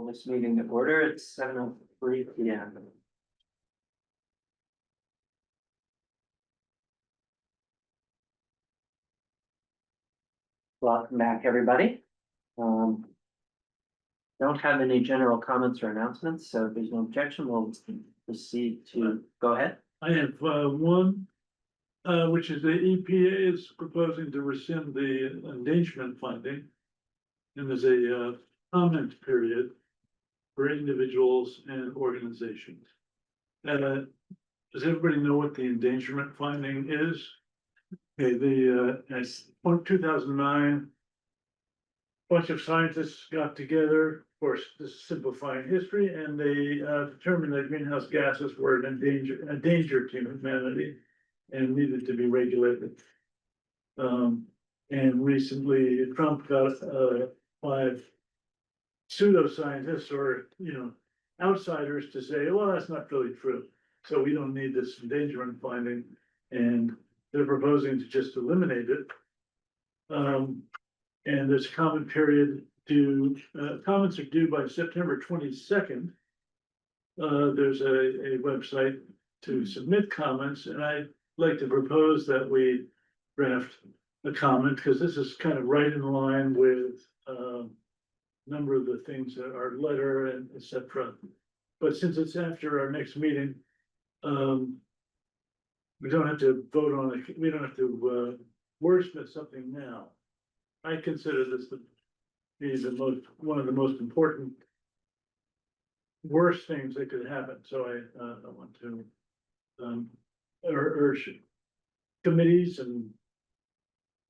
call this meeting to order. It's 7:03 p.m. Welcome back, everybody. Don't have any general comments or announcements, so if there's no objection, we'll proceed to go ahead. I have one, which is the EPA is proposing to rescind the endangerment funding. And there's a comment period for individuals and organizations. Does everybody know what the endangerment finding is? Okay, as 2009. Bunch of scientists got together, of course, this is simplifying history, and they determined that greenhouse gases were a danger to humanity and needed to be regulated. And recently Trump got 5 pseudoscientists or, outsiders to say, well, that's not really true. So we don't need this endangerment finding, and they're proposing to just eliminate it. And there's a comment period comments are due by September 22nd. There's a website to submit comments, and I'd like to propose that we draft a comment, because this is kind of right in line with a number of the things that our letter and et cetera. But since it's after our next meeting, we don't have to vote on it. We don't have to wordsmith something now. I consider this to be one of the most important worst things that could happen. So I want to urge committees and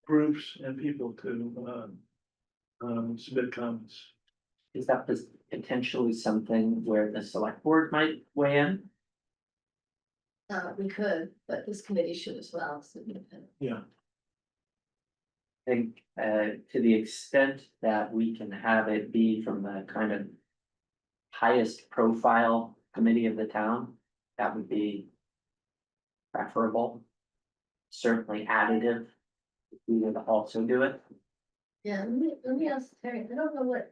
groups and people to submit comments. Is that potentially something where the select board might weigh in? We could, but this committee should as well. So Yeah. I think to the extent that we can have it be from the kind of highest profile committee of the town, that would be preferable. Certainly additive, if we would also do it. Yeah, let me ask Terry, I don't know what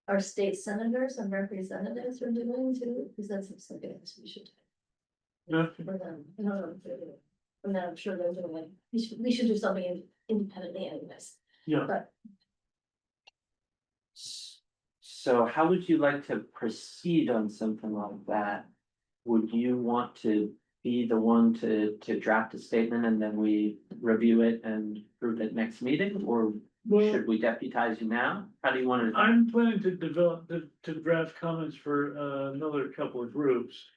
our state senators and representatives are doing too, because that's something else we should. Yeah. For them, I don't know if they're doing. And then I'm sure they're doing like, we should do something independently anyways, Yeah. but So how would you like to proceed on something like that? Would you want to be the one to draft a statement and then we review it and approve it next meeting, or Well, should we deputize you now? How do you want to? I'm planning to to draft comments for another couple of groups.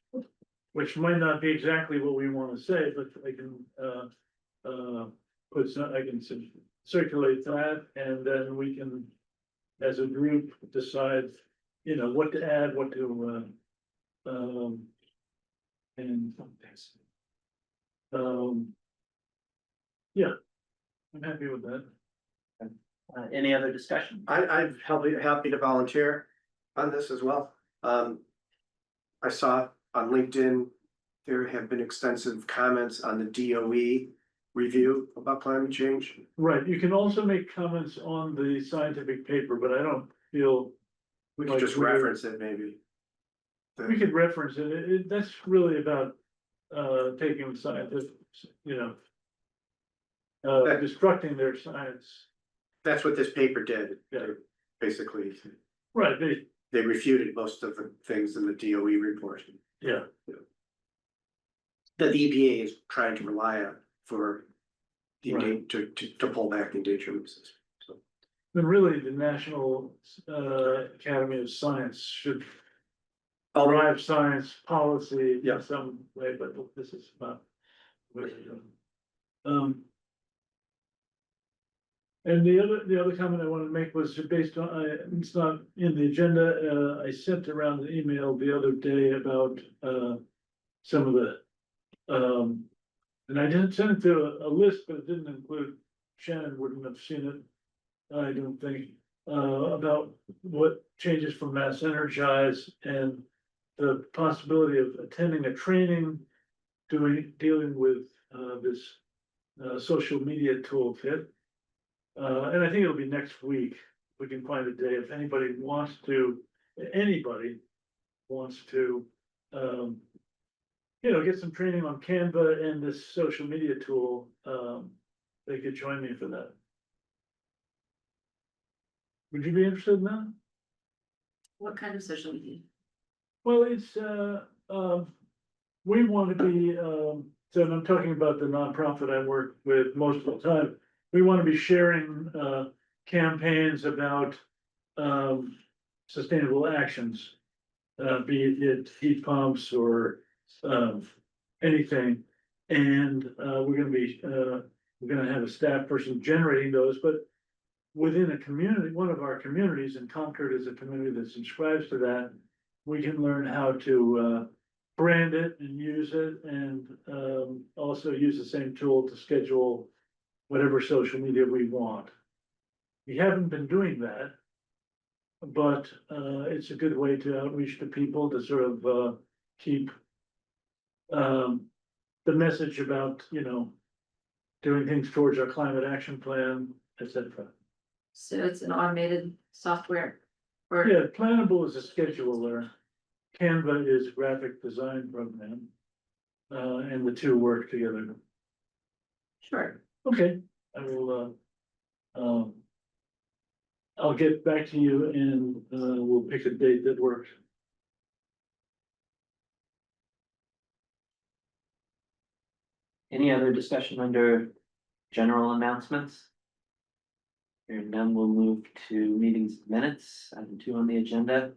Which might not be exactly what we want to say, but I can I can circulate that, and then we can, as a group, decide, what to add, what to and yeah, I'm happy with that. Any other discussion? I'm happy to volunteer on this as well. I saw on LinkedIn, there have been extensive comments on the DOE review about climate change. Right, you can also make comments on the scientific paper, but I don't feel. We could just reference it maybe. We could reference it, that's really about, taking scientific, destructing their science. That's what this paper did. Yeah. Basically, Right, they refuted most of the things in the DOE report yeah, that the EPA is trying to rely on for the Right. to pull back the endangerment system. So but really, the National Academy of Science should I'll drive science policy Yeah. in some way, but this is about. And the other comment I wanted to make was based on, it's not in the agenda, I sent around an email the other day about some of the. And I didn't send it to a list, but it didn't include, Shannon wouldn't have seen it, I don't think, about what changes from Mass Energize and the possibility of attending a training dealing with this social media toolkit. And I think it'll be next week. We can find a day if anybody wants to anybody wants to, get some training on Canva and this social media tool, they could join me for that. Would you be interested in that? What kind of social media? Well, it's, we want to be, so I'm talking about the nonprofit I work with most of the time. We want to be sharing, campaigns about, sustainable actions. Be it heat pumps or, anything. And, we're gonna have a staff person generating those, but within a community, one of our communities, and Concord is a community that subscribes to that, we can learn how to, brand it and use it, and, also use the same tool to schedule whatever social media we want. We haven't been doing that. But, it's a good way to outreach to people to sort of, keep, the message about, doing things towards our climate action plan, et cetera. So it's an automated software. Or, Yeah, Plannable is a scheduler. Canva is graphic design program. And the two work together. sure, Okay, I will, I'll get back to you and, we'll pick a date that works. Any other discussion under general announcements? Hearing none, we'll move to meetings minutes, item 2 on the agenda.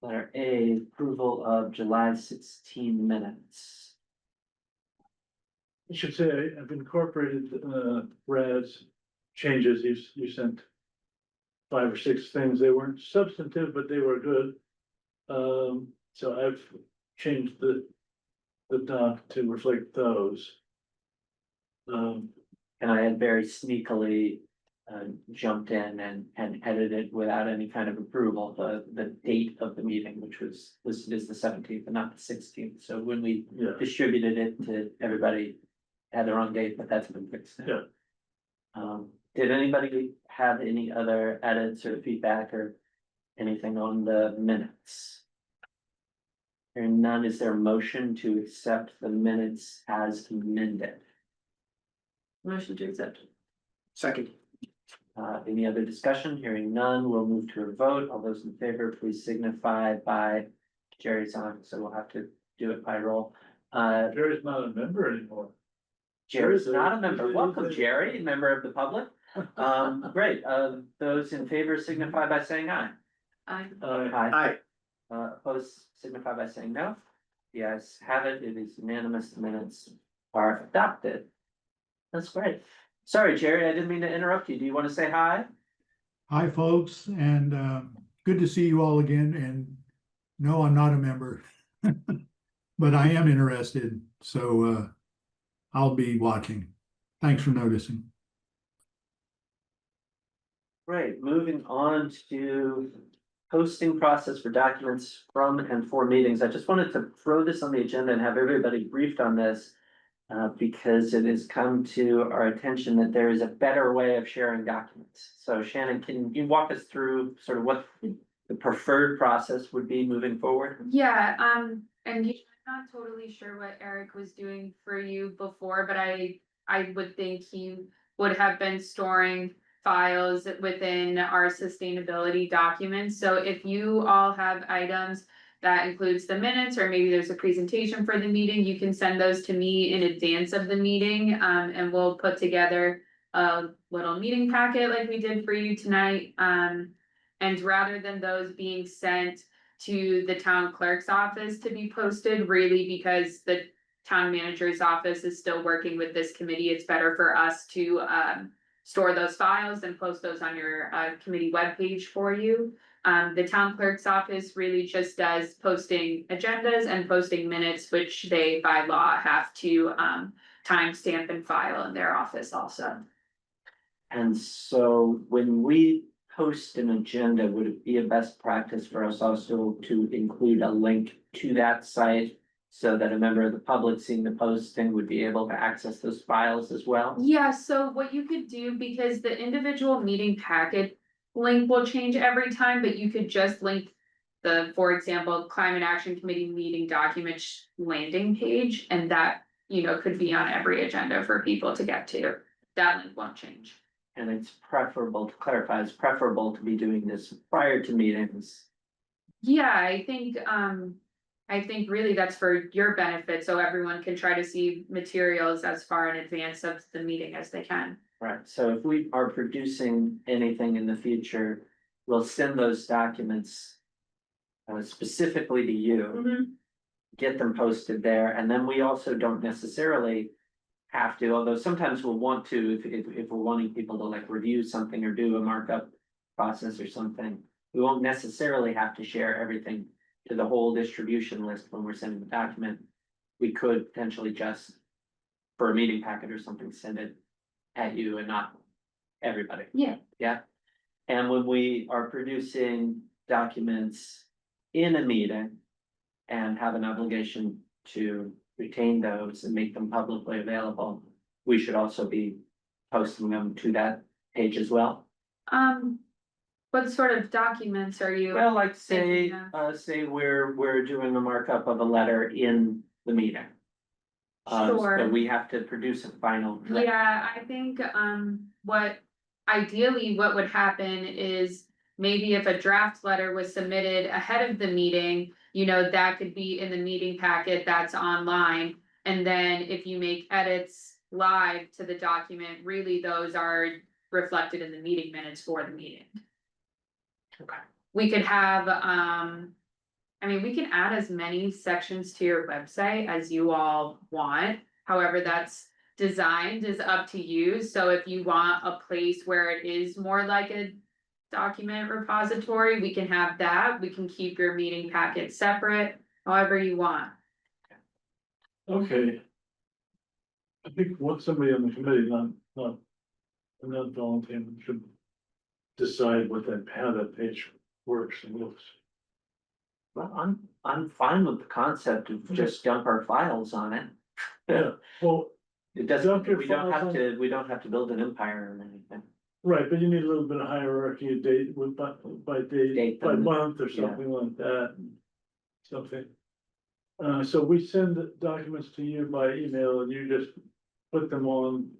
Letter A, approval of July 16 minutes. I should say, I've incorporated, Brad's changes, you sent 5 or 6 things, they weren't substantive, but they were good. So I've changed the doc to reflect those. And I had very sneakily jumped in and edited without any kind of approval, the date of the meeting, which was listed as the 17th and not the 16th. So when we Yeah, distributed it to everybody, had the wrong date, but that's been fixed now. Yeah. Did anybody have any other edits or feedback or anything on the minutes? Hearing none, is there a motion to accept the minutes as amended? motion to accept. Second, Any other discussion? Hearing none, we'll move to a vote. All those in favor, please signify by Jerry's on, so we'll have to do it by roll. Jerry's not a member anymore. Jerry's not a member. He's a- Welcome, Jerry, member of the public. Great. Those in favor signify by saying aye. I, Aye. aye, Opposed signify by saying no. The ayes have it. It is unanimous. The minutes are adopted. That's great. Sorry, Jerry, I didn't mean to interrupt you. Do you want to say hi? Hi, folks, and good to see you all again. And no, I'm not a member, but I am interested, so I'll be watching. Thanks for noticing. Great. Moving on to posting process for documents from and for meetings. I just wanted to throw this on the agenda and have everybody briefed on this. Because it has come to our attention that there is a better way of sharing documents. So Shannon, can you walk us through sort of what the preferred process would be moving forward? Yeah, and I'm not totally sure what Eric was doing for you before, but I would think he would have been storing files within our sustainability documents. So if you all have items that includes the minutes, or maybe there's a presentation for the meeting, you can send those to me in advance of the meeting, and we'll put together a little meeting packet like we did for you tonight. And rather than those being sent to the town clerk's office to be posted, really because the town manager's office is still working with this committee, it's better for us to store those files and post those on your committee webpage for you. The town clerk's office really just does posting agendas and posting minutes, which they by law have to timestamp and file in their office also. And so when we post an agenda, would it be a best practice for us also to include a link to that site? So that a member of the public seeing the posting would be able to access those files as well? Yeah, so what you could do, because the individual meeting packet link will change every time, but you could just link the, for example, Climate Action Committee meeting documents landing page, and that, you know, could be on every agenda for people to get to. That link won't change. And it's preferable, to clarify, it's preferable to be doing this prior to meetings. Yeah, I think really that's for your benefit, so everyone can try to see materials as far in advance of the meeting as they can. Right, so if we are producing anything in the future, we'll send those documents. Specifically to you, get them posted there, and then we also don't necessarily. Have to, although sometimes we'll want to, if we're wanting people to like review something or do a markup process or something. We won't necessarily have to share everything to the whole distribution list when we're sending the document. We could potentially just, for a meeting packet or something, send it at you and not everybody. Yeah. Yeah, and when we are producing documents in a meeting and have an obligation to retain those and make them publicly available, we should also be posting them to that page as well. What sort of documents are you? Well, like say, Thinking say we're doing a markup of a letter in the meeting. So Sure. we have to produce a final draft. Yeah, I think, what ideally what would happen is maybe if a draft letter was submitted ahead of the meeting, you know, that could be in the meeting packet that's online. And then if you make edits live to the document, really those are reflected in the meeting minutes for the meeting. Okay. We could have, I mean, we can add as many sections to your website as you all want. However, that's designed is up to you. So if you want a place where it is more like a document repository, we can have that. We can keep your meeting packet separate, however you want. Okay. I think what somebody on the committee, not volunteering, should decide how that page works and looks. Well, I'm fine with the concept of just dump our files on it. Yeah, well, It doesn't, Dump your we don't files have on- to, we don't have to build an empire or anything. right, but you need a little bit of hierarchy, a date with by date, Date by them. month or Yeah. something like that. Something. So we send the documents to you by email and you just put them on.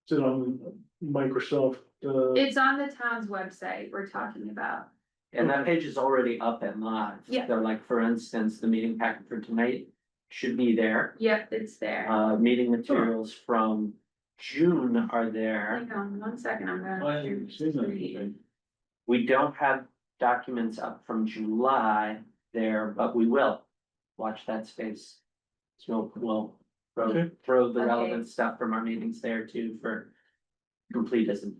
Sit on Microsoft, It's on the town's website we're talking about. And that page is already up and live. Yeah. So like, for instance, the meeting packet for tonight should be there. Yep, it's there. Meeting materials from June are there. Hang on 1 second, I'm gonna. I haven't seen that today. We don't have documents up from July there, but we will. Watch that space. So we'll Okay. throw the Okay. relevant stuff from our meetings there too for completism.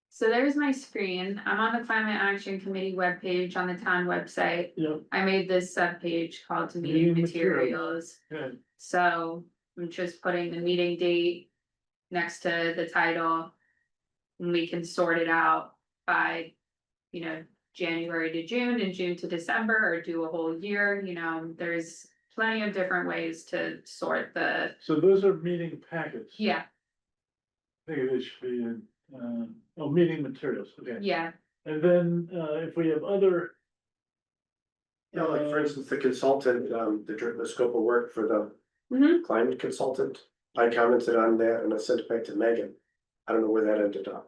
So there's my screen. I'm on the Climate Action Committee webpage on the town website. Yep, I made this subpage called meeting Meeting materials. materials. okay, So I'm just putting the meeting date next to the title. And we can sort it out by, you know, January to June and June to December, or do a whole year, you know, there's plenty of different ways to sort the, so those are meeting packets. yeah, I think it should be in, meeting materials, okay. yeah. And then, if we have other. Yeah, like for instance, the consultant, the scope of work for the Mhm. climate consultant, I commented on that and I sent it back to Megan. I don't know where that ended up.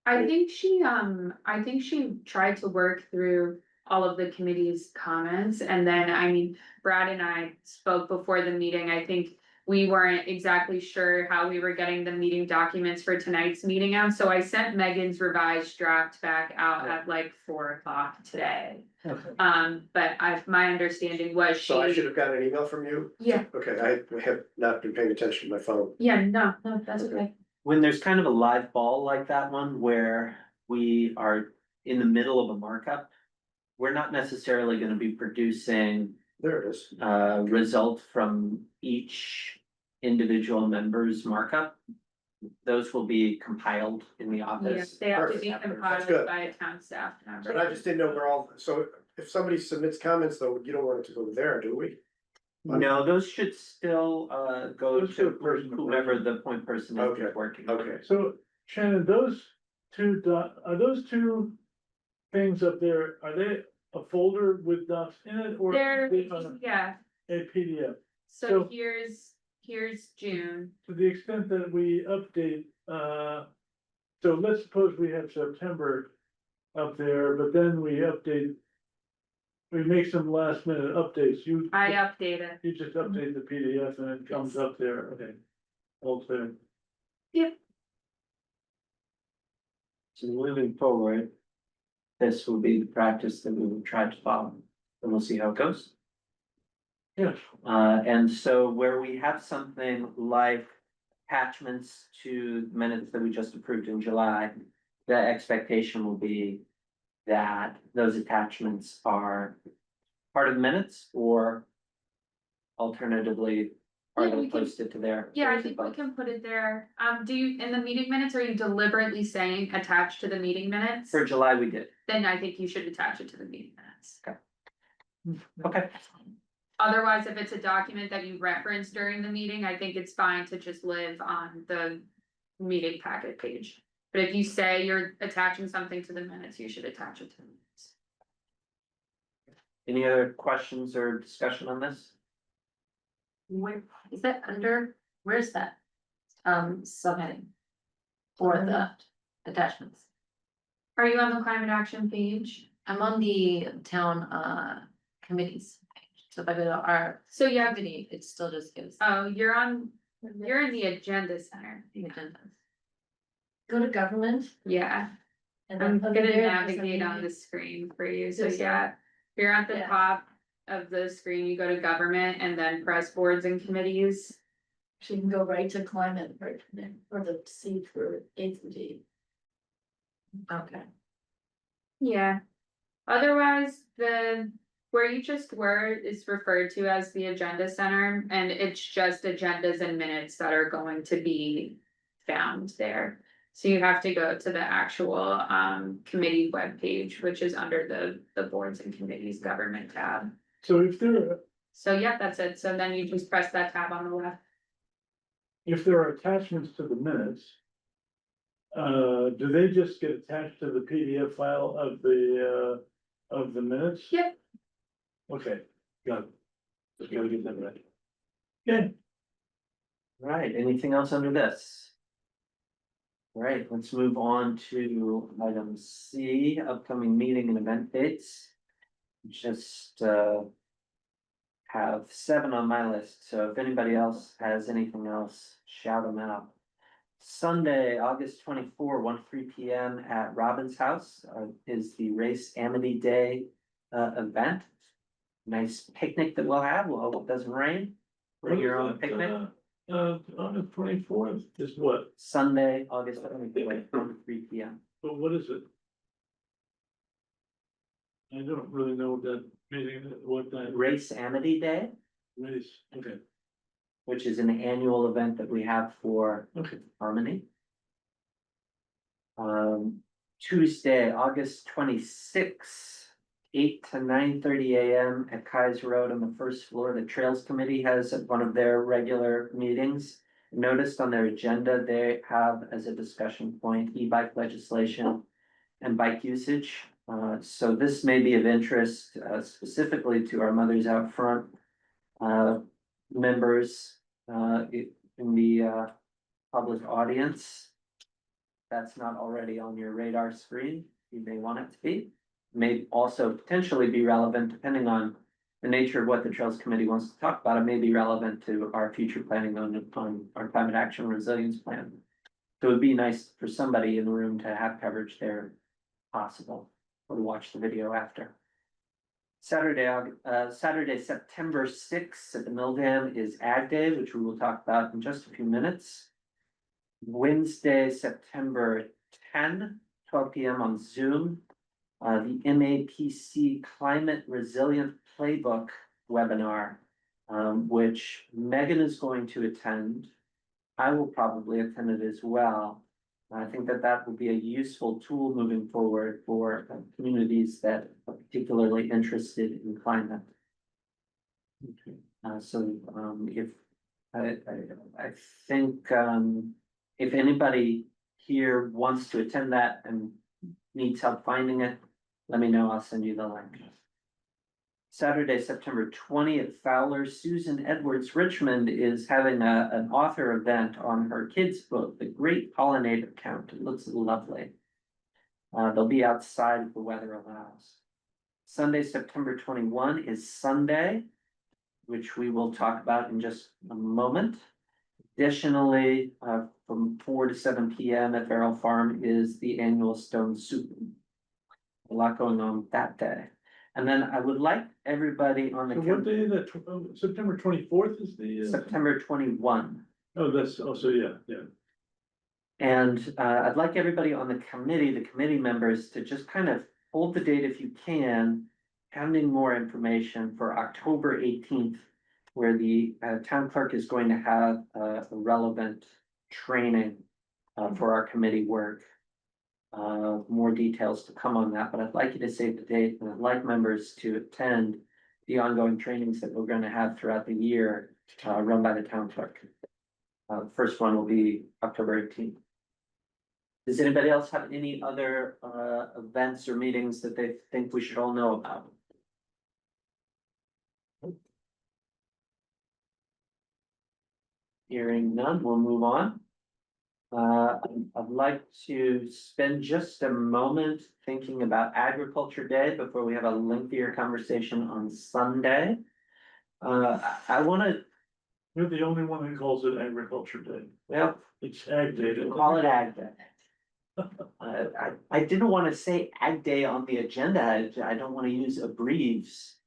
I think she tried to work through all of the committee's comments, and then, I mean, Brad and I spoke before the meeting, I think. We weren't exactly sure how we were getting the meeting documents for tonight's meeting out, so I sent Megan's revised draft back out at like 4 o'clock today. Okay. But my understanding was So I should she, have got an email from you? yeah, Okay, I have not been paying attention to my phone. yeah, no, that's Okay. okay. When there's kind of a live ball like that one where we are in the middle of a markup. We're not necessarily gonna be producing There it is. result from each individual member's markup. Those will be compiled in the Yeah, office. they have to be Perfect. compiled That's good. by a town staff member. But I just didn't know where all, so if somebody submits comments though, you don't want it to go there, do we? No, those should still go Those go to person to whoever person. the point person is Okay, working. okay. So Shannon, those are those two things up there, are they a folder with docs in it or? There, they are yeah, A PDF? so So- here's June. To the extent that we update, so let's suppose we have September up there, but then we update. We make some last minute updates, I update it. you just update the PDF and it comes up there, okay. All clear. So moving forward. This will be the practice that we will try to follow, and we'll see how it goes. Yes. And so where we have something like attachments to minutes that we just approved in July, the expectation will be that those attachments are part of the minutes or alternatively, are Yeah, we they can- posted to there? Yeah, I think we can put it there. Do you, in the meeting minutes, are you deliberately saying attached to the meeting minutes? For July, we did. Then I think you should attach it to the meeting minutes. Okay. Otherwise, if it's a document that you reference during the meeting, I think it's fine to just live on the meeting packet page. But if you say you're attaching something to the minutes, you should attach it to the minutes. Any other questions or discussion on this? Where, is that under, where's that? Subheading? For the attachments. Are you on the climate action page? I'm on the town committees page, so if I go to our So yeah, committee, it still just gives oh, you're in the agenda center. the agendas. Go to government. Yeah, And I'm then under gonna there, there's a navigate on meeting. the screen for you, so Just, yeah. If you're at the yeah. top of the screen, you go to government and then press boards and committees. So you can go right to climate or the C for A through D. Okay. Yeah. Otherwise, where you just were is referred to as the agenda center, and it's just agendas and minutes that are going to be found there. So you have to go to the actual committee webpage, which is under the boards and committees government tab. So if there, So yeah, that's it. So then you just press that tab on the left. if there are attachments to the minutes. Do they just get attached to the PDF file of the minutes? Yep. Okay, got it. Just gotta get that right. Okay, Right, anything else under this? All right, let's move on to item C, upcoming meeting and event dates. Just have 7 on my list, so if anybody else has anything else, shout them out. Sunday, August 24, 1-3 p.m. at Robin's House is the Race Amity Day event. Nice picnic that we'll have, well, hope it doesn't rain. Bring your own picnic. On the 24th is what? Sunday, August 24th, 1-3 p.m. But what is it? I don't really know what that meeting, what that Race Amity Day, race, okay, which is an annual event that we have for okay. Harmony. Tuesday, August 26th, 8 to 9:30 a.m. at Kaiser Road on the first floor. The Trails Committee has one of their regular meetings. Noticed on their agenda, they have as a discussion point e-bike legislation and bike usage. So this may be of interest specifically to our Mothers Out Front members in the public audience. That's not already on your radar screen, you may want it to be. May also potentially be relevant depending on the nature of what the Trails Committee wants to talk about. It may be relevant to our future planning on our climate action resilience plan. So it'd be nice for somebody in the room to have coverage there if possible, or to watch the video after. Saturday, September 6th at the Mill Dam is Ag Day, which we will talk about in just a few minutes. Wednesday, September 10, 12 p.m. on Zoom. The MAPC Climate Resilient Playbook webinar, which Megan is going to attend. I will probably attend it as well. I think that will be a useful tool moving forward for communities that are particularly interested in climate. If I think if anybody here wants to attend that and needs help finding it, let me know, I'll send you the link. Saturday, September 20th, Fowler Susan Edwards Richmond is having an author event on her kids' book, The Great Pollinator Count. It looks lovely. They'll be outside if the weather allows. Sunday, September 21 is Sunday, which we will talk about in just a moment. Additionally, from 4 to 7 PM at Farrell Farm is the annual Stone Soup. A lot going on that day. And then I would like everybody on the. So what day, September 24th is the? September 21. Oh, that's also, yeah. And I'd like everybody on the committee members to just kind of hold the date if you can. Having more information for October 18th, where the town clerk is going to have a relevant training for our committee work. More details to come on that, but I'd like you to save the date, and I'd like members to attend the ongoing trainings that we're gonna have throughout the year, run by the town clerk. The first one will be October 18th. Does anybody else have any other events or meetings that they think we should all know about? Hearing none, we'll move on. I'd like to spend just a moment thinking about Agriculture Day before we have a lengthier conversation on Sunday. I wanna, You're the only one who calls it Agriculture Day. well, It's Ag Day. call it Ag Day. I didn't wanna say Ag Day on the agenda, I don't wanna use abbreves.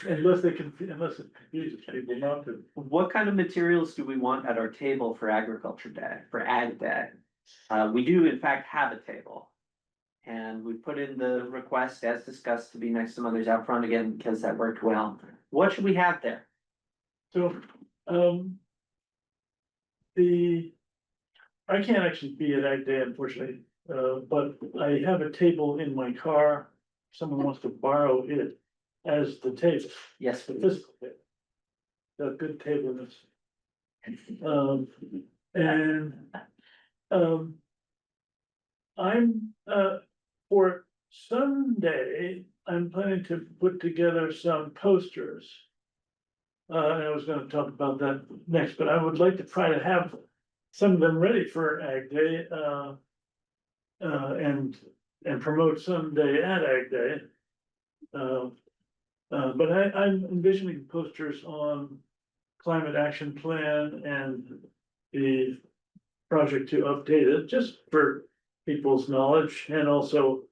Unless it confuses people not to. What kind of materials do we want at our table for Agriculture Day, for Ag Day? We do in fact have a table. And we put in the request as discussed to be next to Mothers Out Front again, because that worked well. What should we have there? So, I can't actually be at Ag Day unfortunately, but I have a table in my car. Someone wants to borrow it as the table, Yes, the please. physical table. A good table is. I'm, for Sunday, I'm planning to put together some posters. And I was gonna talk about that next, but I would like to try to have some of them ready for Ag Day, and promote Sunday at Ag Day. But I'm envisioning posters on climate action plan and the project to update it, just for people's knowledge, and also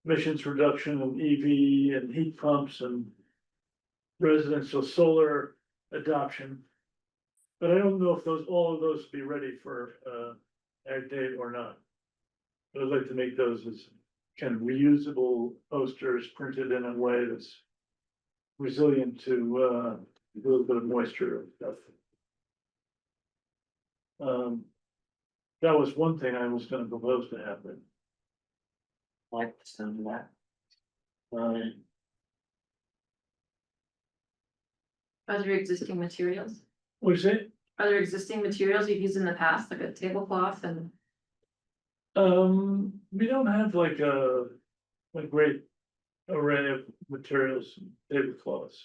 emissions reduction of EV and heat pumps and residential solar adoption. But I don't know if all of those will be ready for Ag Day or not. But I'd like to make those as kind of reusable posters printed in a way that's resilient to a little bit of moisture and stuff. That was one thing I was gonna propose to happen. Like the sound of that. Are there existing materials? What'd you say? Are there existing materials you've used in the past, like a tablecloth and? We don't have like a great array of materials, tablecloths.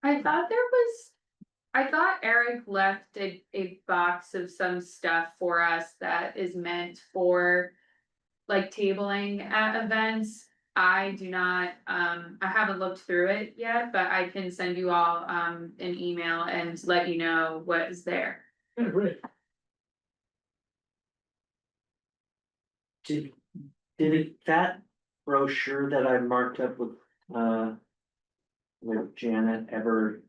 I thought Eric left a box of some stuff for us that is meant for. Like tabling at events. I do not, I haven't looked through it yet, but I can send you all an email and let you know what is there. Yeah, great. Did that brochure that I marked up with Janet ever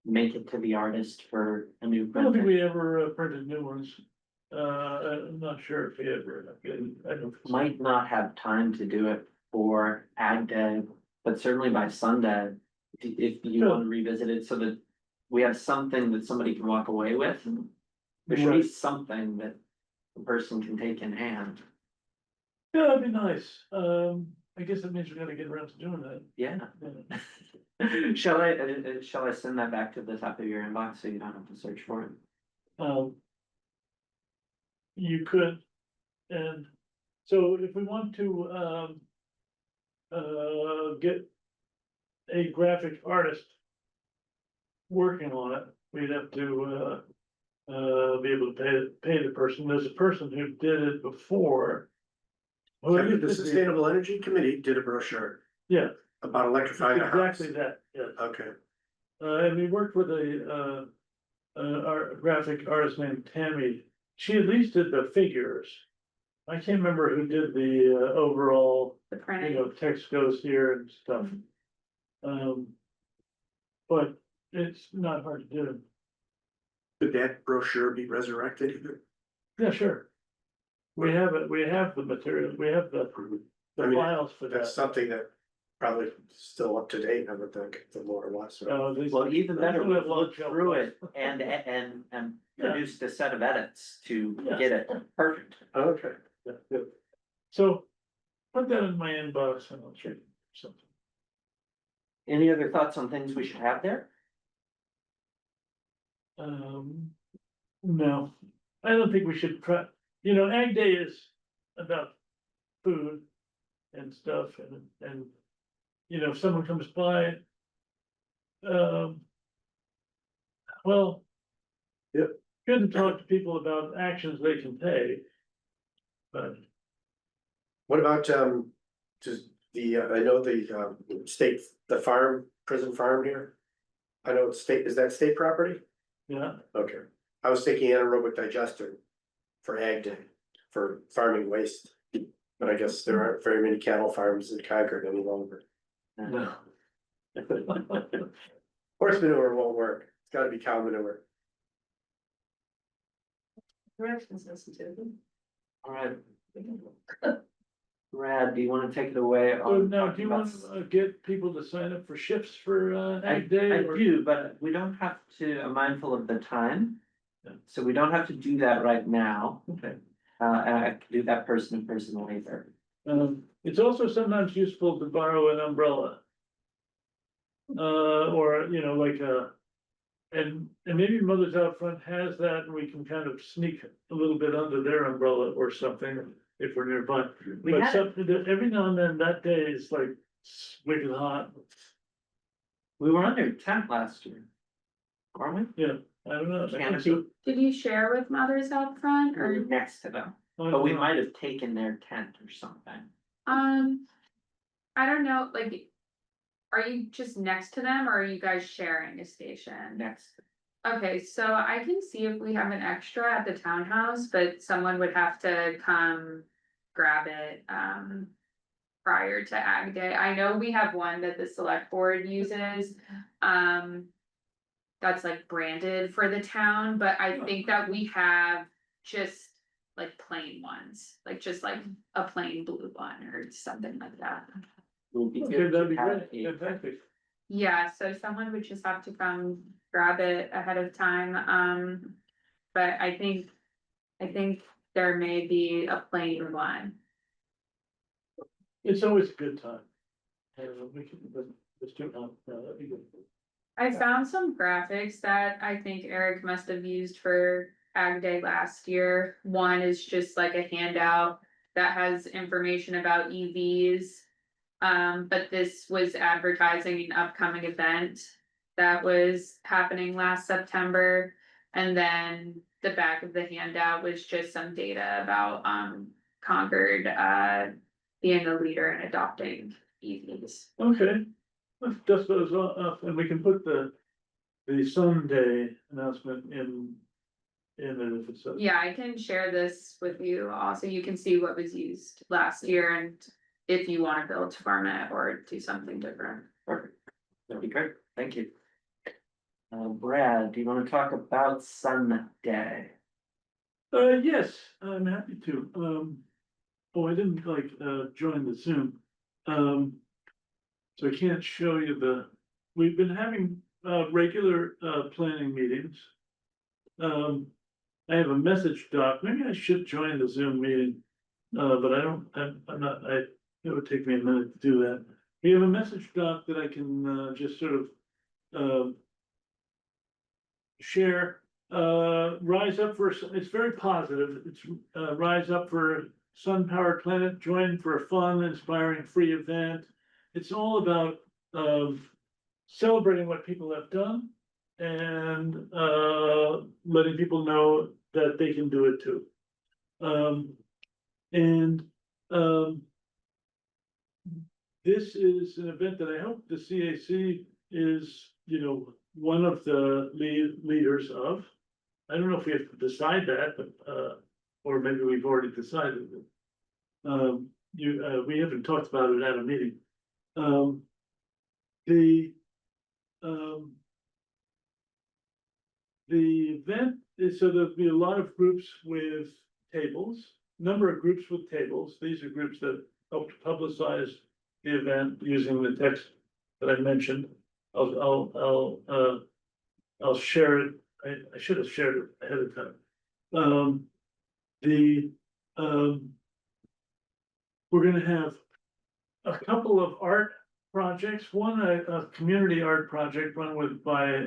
make it to the artist for a new I don't think print? we ever printed new ones. I'm not sure if we ever, I don't. Might not have time to do it for Ag Day, but certainly by Sunday, if you Sure. want to revisit it so that we have something that somebody can walk away with. There should be Right. something that the person can take in hand. Yeah, that'd be nice. I guess that means we gotta get around to doing that. Yeah. Yeah. Shall I send that back to the top of your inbox so you don't have to search for it? you could, and so if we want to, get a graphic artist working on it, we'd have to, be able to pay the person. There's a person who did it before. Oh, it used The to be- Sustainable Energy Committee did a brochure Yeah, about electrifying a house. exactly that, yes. Okay, And we worked with our graphic artist named Tammy. She at least did the figures. I can't remember who did the overall, The you printing. know, text goes here and stuff. But it's not hard to do. could that brochure be resurrected? Yeah, sure. We have it, we have the material, we have the I mean, files for That's that. something that probably still up to date, I would think, the more it was. Well, even better, we we've have a lot looked of through shelf it and Yeah. produced a set of edits to Yeah. get it perfect. Okay. Yeah. So put that in my inbox and I'll check something. Any other thoughts on things we should have there? No, I don't think we should try, you know, Ag Day is about food and stuff and, you know, if someone comes by. Well. Yep. Good to talk to people about actions they can take. But, What about, just I know the, state, the farm, prison farm here? I know it's state, is that state property? yeah, Okay, I was thinking anaerobic digester for ag day, for farming waste. But I guess there aren't very many cattle farms in Concord any longer. no. Horse manure won't work, it's gotta be cow manure. Directions institute. All right. Brad, do you wanna take it away So on? now, do talking you about want to get people to sign up for shifts for Ag Day? I or- do, but we don't have to, I'm mindful of the time. Yeah. So we don't have to do that right now, Okay. and I can do that person to person later. It's also sometimes useful to borrow an umbrella. Or, you know, like and maybe Mothers Out Front has that and we can kind of sneak a little bit under their umbrella or something if we're nearby. We But had it, something that every now and then that day is like wicked hot. we were under tent last year. Weren't Yeah, I don't know. I think Canopy. so. Did you share with Mothers Out Front we? We were or? next to them, I but we don't know. might have taken their tent or something. I don't know, like. Are you just next to them or are you guys sharing a station? Next, Okay, so I can see if we have an extra at the townhouse, but someone would have to come grab it, prior to Ag Day. I know we have one that the select board uses, that's like branded for the town, but I think that we have just like plain ones, like just like a plain blue one or something like that. would be Okay, good that'd to be have great, a, fantastic. Yeah, so someone would just have to come grab it ahead of time, but I think there may be a plain one. It's always a good time. We can, let's do it now, that'd be good. I found some graphics that I think Eric must have used for Ag Day last year. One is just like a handout that has information about EVs. But this was advertising an upcoming event that was happening last September. And then the back of the handout was just some data about Concord being a leader in adopting EVs. Okay, let's dust those off and we can put the Sunday announcement in it if it's. Yeah, I can share this with you also. You can see what was used last year and if you want to build farm it or do something different. perfect, that'd be great, thank you. Brad, do you wanna talk about Sunday? Yes, I'm happy to. Oh, I didn't join the Zoom. So I can't show you we've been having, regular, planning meetings. I have a message doc, maybe I should join the Zoom meeting. But I don't, I'm not, it would take me a minute to do that. We have a message doc that I can, just sort of, share Rise Up for, it's very positive. It's, Rise Up for Sun Powered Planet, join for a fun, inspiring, free event. It's all about, celebrating what people have done and, letting people know that they can do it too. And, this is an event that I hope the CAC is, you know, one of the leaders of. I don't know if we have to decide that, but, or maybe we've already decided it. We haven't talked about it at a meeting. The event is, so there'll be a lot of groups with tables, number of groups with tables. These are groups that help to publicize the event using the text that I mentioned. I'll share it. I should have shared it ahead of time. We're gonna have a couple of art projects, one a community art project run by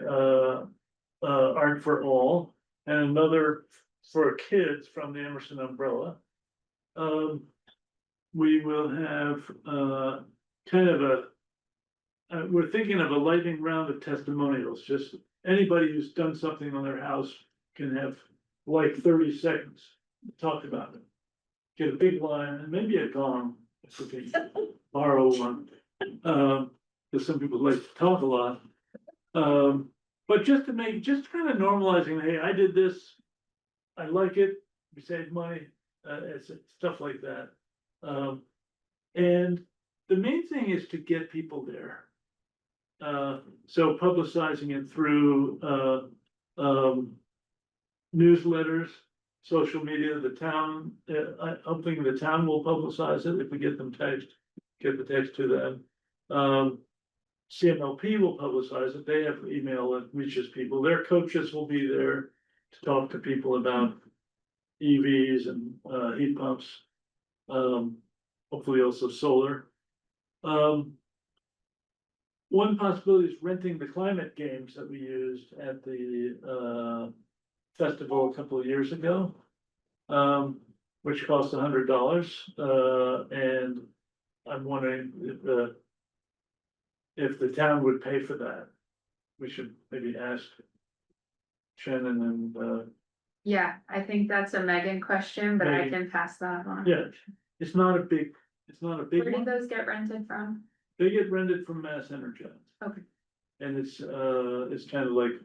Art for All, and another for kids from the Emerson Umbrella. We will have kind of we're thinking of a lightning round of testimonials, just anybody who's done something on their house can have like 30 seconds to talk about it. Get a big line and maybe a gong, if we can borrow one. Because some people like to talk a lot. But just to make, just kind of normalizing, hey, I did this, I like it, we saved money, it's stuff like that. And the main thing is to get people there. So publicizing it through newsletters, social media, the town, I'm thinking the town will publicize it if we get them text, get the text to them. CMLP will publicize it, they have email that reaches people, their coaches will be there to talk to people about EVs and heat pumps. Hopefully also solar. One possibility is renting the climate games that we used at the festival a couple of years ago. Which cost $100, and I'm wondering if the town would pay for that. We should maybe ask Shannon and Yeah, I think that's a Megan question, but I Megan. can pass that on. yeah, it's not a big Where one. did those get rented from? They get rented from Mass Energy. Okay. And it's kind of like.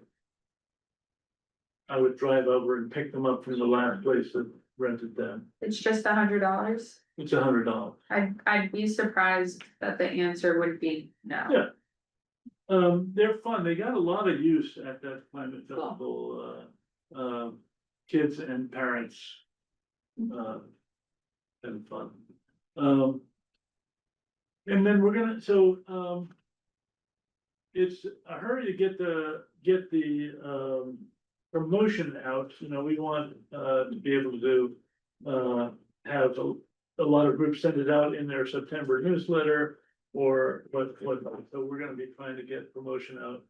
I would drive over and pick them up from the last place that rented them. It's just $100. It's $100. I'd be surprised that the answer would be no. Yeah. They're fun. They got a lot of use at that climate festival, kids and parents. And fun. And then we're gonna, it's a hurry to get the promotion out, you know, we want to be able to do have a lot of groups send it out in their September newsletter or what, so we're gonna be trying to get promotion out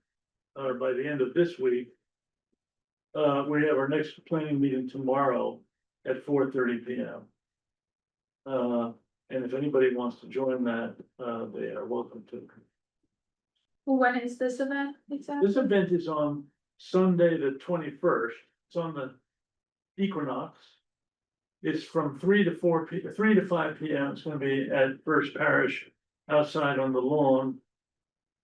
by the end of this week. We have our next planning meeting tomorrow at 4:30 PM. And if anybody wants to join that, they are welcome to. When is this event exactly? This event is on Sunday, the 21st. It's on the equinox. It's from 3 to 5 PM. It's gonna be at First Parish outside on the lawn.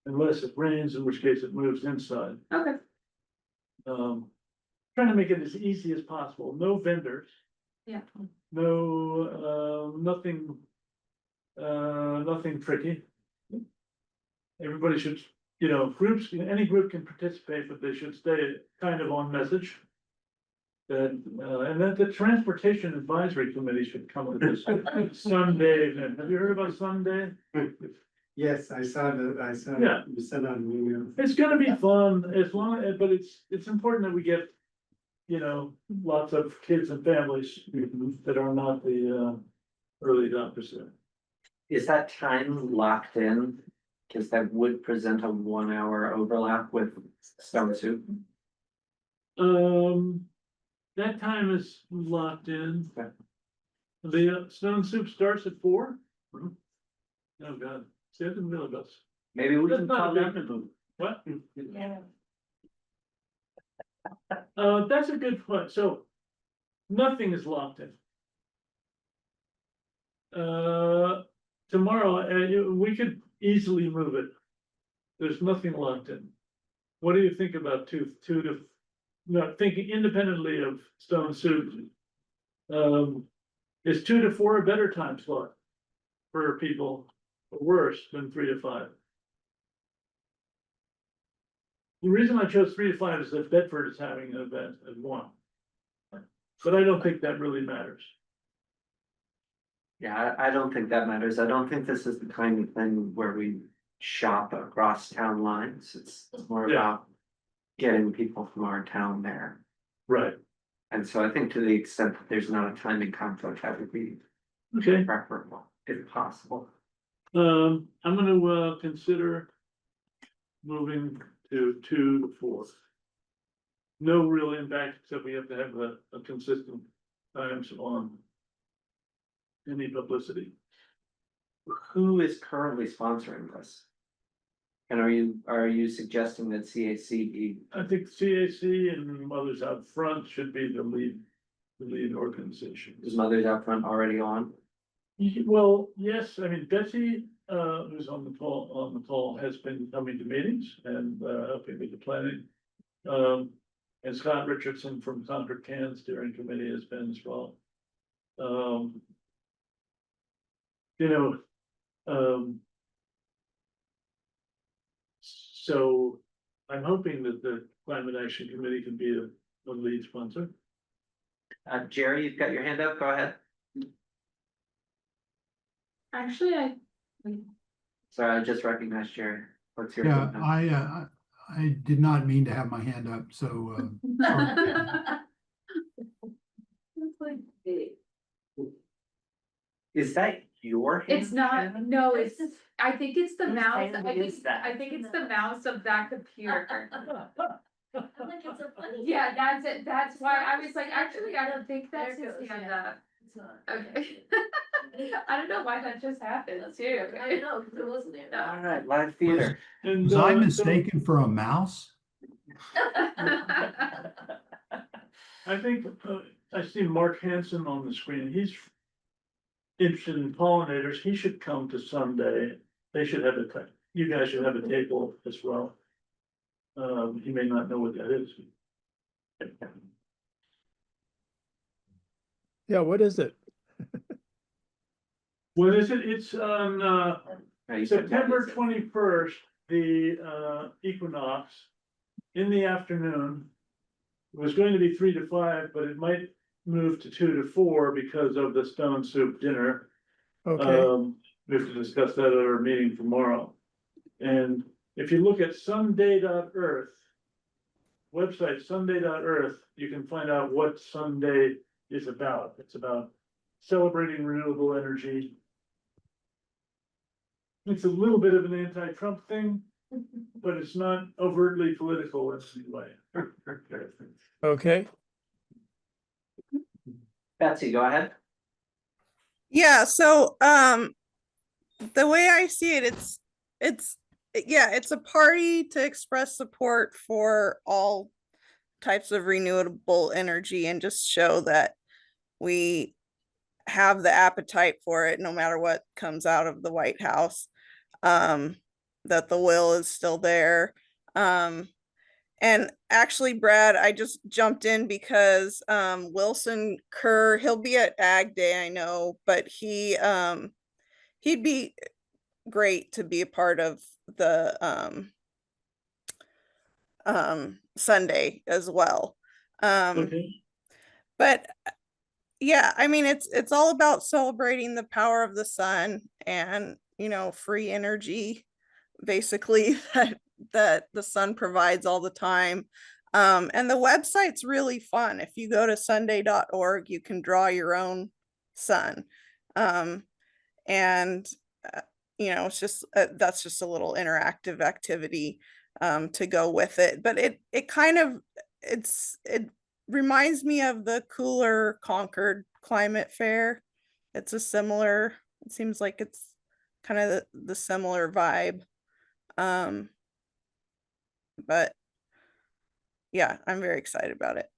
Unless it rains, in which case it moves inside. Okay, Trying to make it as easy as possible. No vendors, yeah. no, nothing tricky. Everybody should, you know, groups, any group can participate, but they should stay kind of on message. And then the Transportation Advisory Committee should come to this Sunday event. Have you heard about Sunday? Yes, I saw Yeah. you sent out an email. It's gonna be fun, but it's important that we get, you know, lots of kids and families that are not the early adopters there. Is that time locked in? Cause that would present a 1 hour overlap with Stone Soup. That time is locked in. Okay. The Stone Soup starts at 4? Oh, God, see, I didn't realize. Maybe we That's can not call a them big- to move. What? Yeah. That's a good point, so nothing is locked in. Tomorrow, we could easily move it. There's nothing locked in. What do you think about two to, no, thinking independently of Stone Soup? Is 2 to 4 a better time slot for people, or worse than 3 to 5? The reason I chose 3 to 5 is that Bedford is having an event at 1. But I don't think that really matters. Yeah, I don't think that matters. I don't think this is the kind of thing where we shop across town lines. It's more Yeah. about getting people from our town there. Right. And so I think to the extent that there's not a timing conflict, that would be Okay, preferable, if possible. I'm gonna consider moving to 2 to 4. No real impact, except we have to have a consistent times on any publicity. Who is currently sponsoring this? And are you suggesting that CAC be, I think CAC and others out front should be the lead organization. is Mothers Out Front already on? Well, yes, I mean Betsy, who's on the call, has been coming to meetings and helping with the planning. And Scott Richardson from Concord Can Steering Committee has been as well. You know, so I'm hoping that the Climate Action Committee can be a lead sponsor. Jerry, you've got your hand up, go ahead. Actually, Sorry, I just recognized Jerry. What's your? Yeah, I did not mean to have my hand up, so, It's like big. Is that your hand? It's not, no, it's, I think it's the Whose mouse, hand is that? I think it's the mouse of that computer. I'm like, it's a funny. Yeah, that's it, that's why I was like, actually, I don't think that's There it his goes, hand yeah. up. It's not. Okay. I don't know why that just happened too. I know, because it wasn't there. All right, live theater. And was I so- mistaken for a mouse? I think, I see Mark Hansen on the screen, he's interested in pollinators, he should come to Sunday, they should have you guys should have a table as well. He may not know what that is. Yeah, what is it? What is it? It's on, No, you said September what is it? 21st, the equinox in the afternoon. It was going to be 3 to 5, but it might move to 2 to 4 because of the Stone Soup dinner. Okay, We have to discuss that at our meeting tomorrow. And if you look at sunday.earth, website sunday.earth, you can find out what Sunday is about. It's about celebrating renewable energy. It's a little bit of an anti-Trump thing, but it's not overtly political in any way. okay. Betsy, go ahead. Yeah, so the way I see it, it's a party to express support for all types of renewable energy and just show that we have the appetite for it no matter what comes out of the White House. That the will is still there. And actually, Brad, I just jumped in because Wilson Kerr, he'll be at Ag Day, I know, but he'd be great to be a part of the Sunday as well. Okay, But yeah, I mean, it's all about celebrating the power of the sun and, free energy, basically, that the sun provides all the time. And the website's really fun. If you go to sunday.org, you can draw your own sun. And it's just that's just a little interactive activity to go with it. But it kind of it reminds me of the Cooler Concord Climate Fair. It's a similar, it seems like it's kind of the similar vibe. But yeah, I'm very excited about it.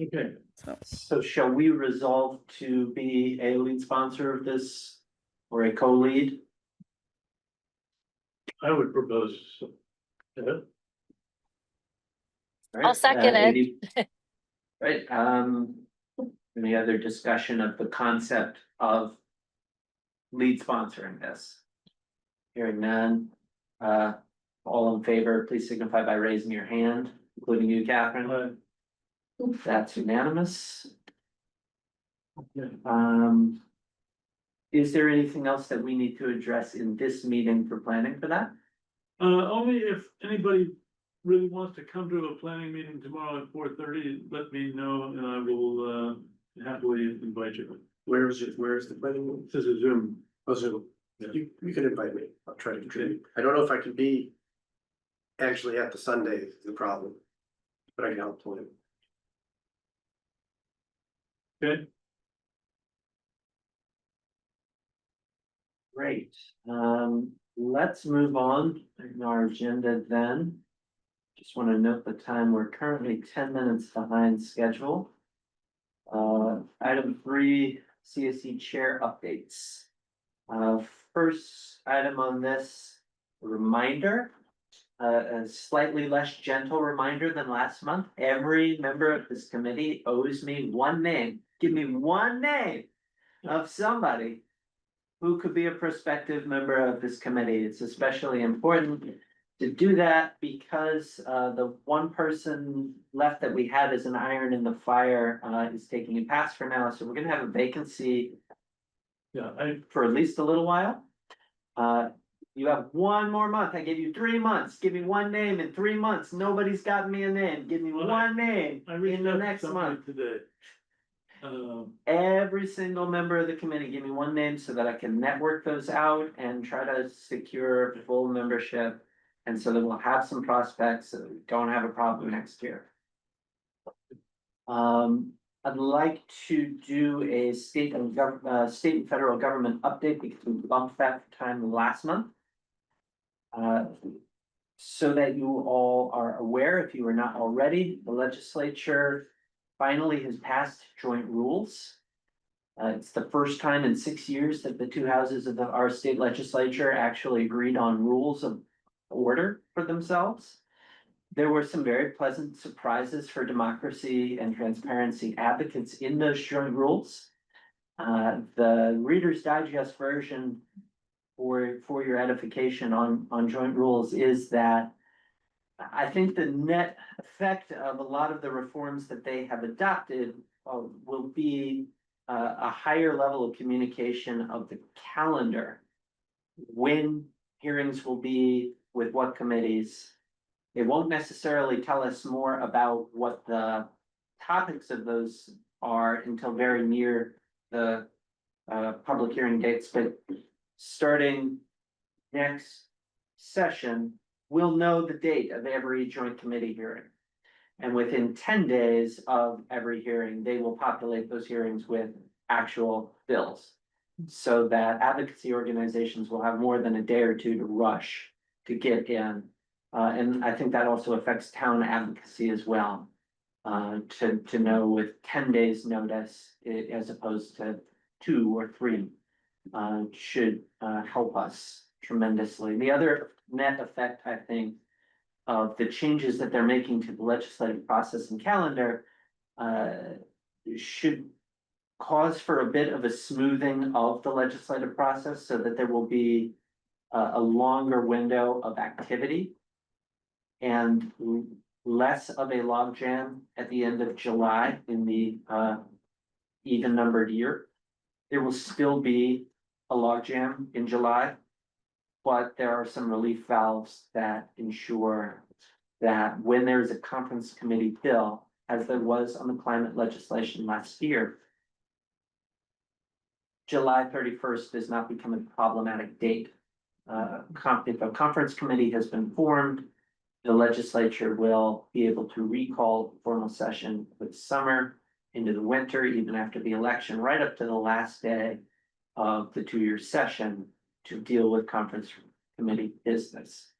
Okay, So So shall we resolve to be a lead sponsor of this or a co-lead? I would propose. I'll second it. Right, any other discussion of the concept of lead sponsoring this? Hearing none, all in favor, please signify by raising your hand, including you, Catherine. That's unanimous. Is there anything else that we need to address in this meeting for planning for that? Only if anybody really wants to come to a planning meeting tomorrow at 4:30, let me know and I will happily invite you. Where is the planning room? This is a Zoom. Oh, Zoom. You can invite me. I'll try to contribute. I don't know if I can be actually at the Sunday is the problem, but I can help plan. Okay, Great, let's move on in our agenda then. Just want to note the time, we're currently 10 minutes behind schedule. Item 3, CSE chair updates. First item on this, reminder. A slightly less gentle reminder than last month. Every member of this committee owes me one name. Give me one name of somebody who could be a prospective member of this committee. It's especially important to do that because the one person left that we had as an iron in the fire is taking a pass for now. So we're gonna have a vacancy yeah, for at least a little while. You have one more month. I gave you 3 months. Give me one name in 3 months. Nobody's gotten me a name. Give me one name I reached in the out to next somebody month. today. Every single member of the committee, give me one name so that I can network those out and try to secure full membership. And so that we'll have some prospects, so that we don't have a problem next year. I'd like to do a state and federal government update because we bumped that time last month. So that you all are aware, if you are not already, the legislature finally has passed joint rules. It's the first time in 6 years that the two houses of our state legislature actually agreed on rules of order for themselves. There were some very pleasant surprises for democracy and transparency advocates in those joint rules. The Reader's Digest version for your edification on joint rules is that I think the net effect of a lot of the reforms that they have adopted will be a higher level of communication of the calendar. When hearings will be with what committees. It won't necessarily tell us more about what the topics of those are until very near the public hearing dates, but starting next session, we'll know the date of every joint committee hearing. And within 10 days of every hearing, they will populate those hearings with actual bills. So that advocacy organizations will have more than a day or two to rush to get in. And I think that also affects town advocacy as well. To know with 10 days notice, as opposed to 2 or 3, should help us tremendously. The other net effect, I think, of the changes that they're making to the legislative process and calendar should cause for a bit of a smoothing of the legislative process so that there will be a longer window of activity and less of a logjam at the end of July in the even numbered year. There will still be a logjam in July, but there are some relief valves that ensure that when there is a conference committee bill, as there was on the climate legislation last year, July 31st does not become a problematic date. If a conference committee has been formed, the legislature will be able to recall formal session with summer into the winter, even after the election, right up to the last day of the two-year session to deal with conference committee business.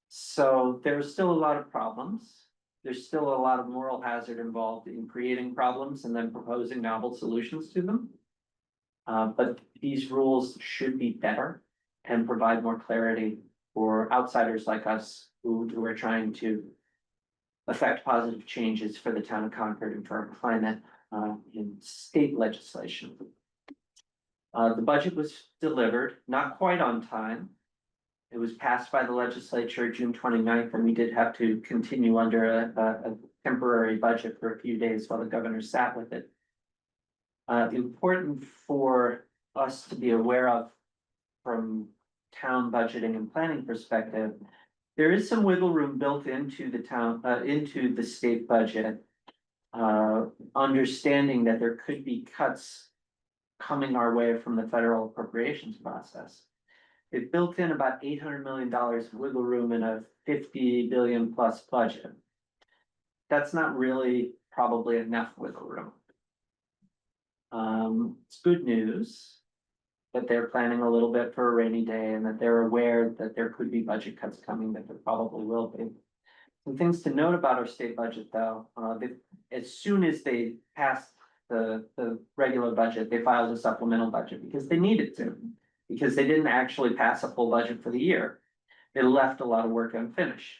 So there's still a lot of problems. There's still a lot of moral hazard involved in creating problems and then proposing novel solutions to them. But these rules should be better and provide more clarity for outsiders like us who are trying to affect positive changes for the town of Concord and for our climate in state legislation. The budget was delivered, not quite on time. It was passed by the legislature June 29th, and we did have to continue under a temporary budget for a few days while the governor sat with it. Important for us to be aware of from town budgeting and planning perspective, there is some wiggle room built into the town, into the state budget. Understanding that there could be cuts coming our way from the federal appropriations process. It built in about $800 million of wiggle room in a 50 billion plus budget. That's not really probably enough wiggle room. It's good news that they're planning a little bit for a rainy day and that they're aware that there could be budget cuts coming, that there probably will be. Some things to note about our state budget though, as soon as they passed the regular budget, they filed a supplemental budget because they needed to, because they didn't actually pass a full budget for the year. It left a lot of work unfinished.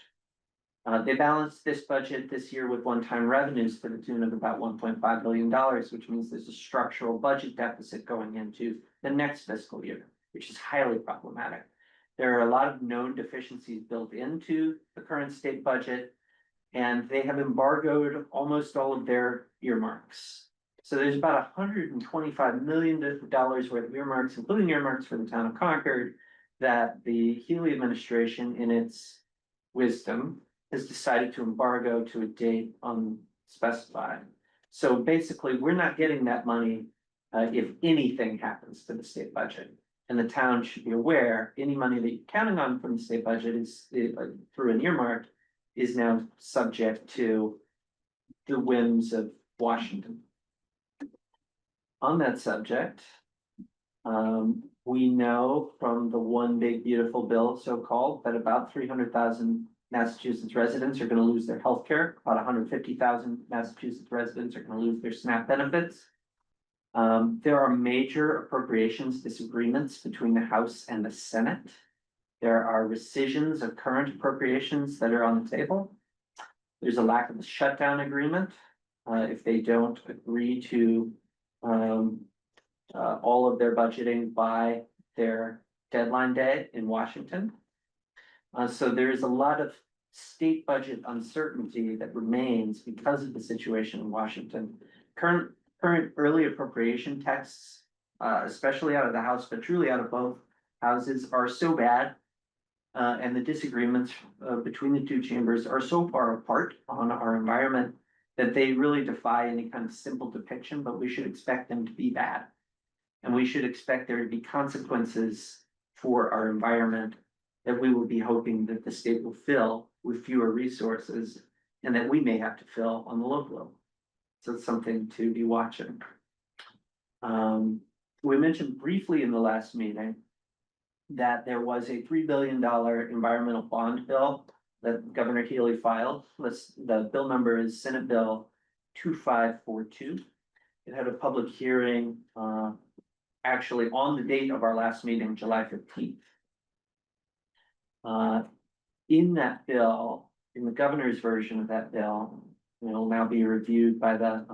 They balanced this budget this year with one-time revenues to the tune of about $1.5 billion, which means there's a structural budget deficit going into the next fiscal year, which is highly problematic. There are a lot of known deficiencies built into the current state budget, and they have embargoed almost all of their earmarks. So there's about $125 million worth of earmarks, including earmarks for the town of Concord, that the Healy administration, in its wisdom, has decided to embargo to a date unspecified. So basically, we're not getting that money if anything happens to the state budget. And the town should be aware, any money that you're counting on from the state budget is through an earmark is now subject to the whims of Washington. On that subject, we know from the One Big Beautiful Bill, so-called, that about 300,000 Massachusetts residents are going to lose their health care. About 150,000 Massachusetts residents are going to lose their SNAP benefits. There are major appropriations disagreements between the House and the Senate. There are rescissions of current appropriations that are on the table. There's a lack of a shutdown agreement. If they don't agree to all of their budgeting by their deadline day in Washington. So there is a lot of state budget uncertainty that remains because of the situation in Washington. Current early appropriation texts, especially out of the House, but truly out of both houses, are so bad. And the disagreements between the two chambers are so far apart on our environment that they really defy any kind of simple depiction, but we should expect them to be bad. And we should expect there to be consequences for our environment that we will be hoping that the state will fill with fewer resources and that we may have to fill on the local level. So it's something to be watching. We mentioned briefly in the last meeting that there was a $3 billion environmental bond bill that Governor Healy filed. The bill number is Senate Bill 2542. It had a public hearing actually on the date of our last meeting, July 15th. In that bill, in the governor's version of that bill, it will now be reviewed by the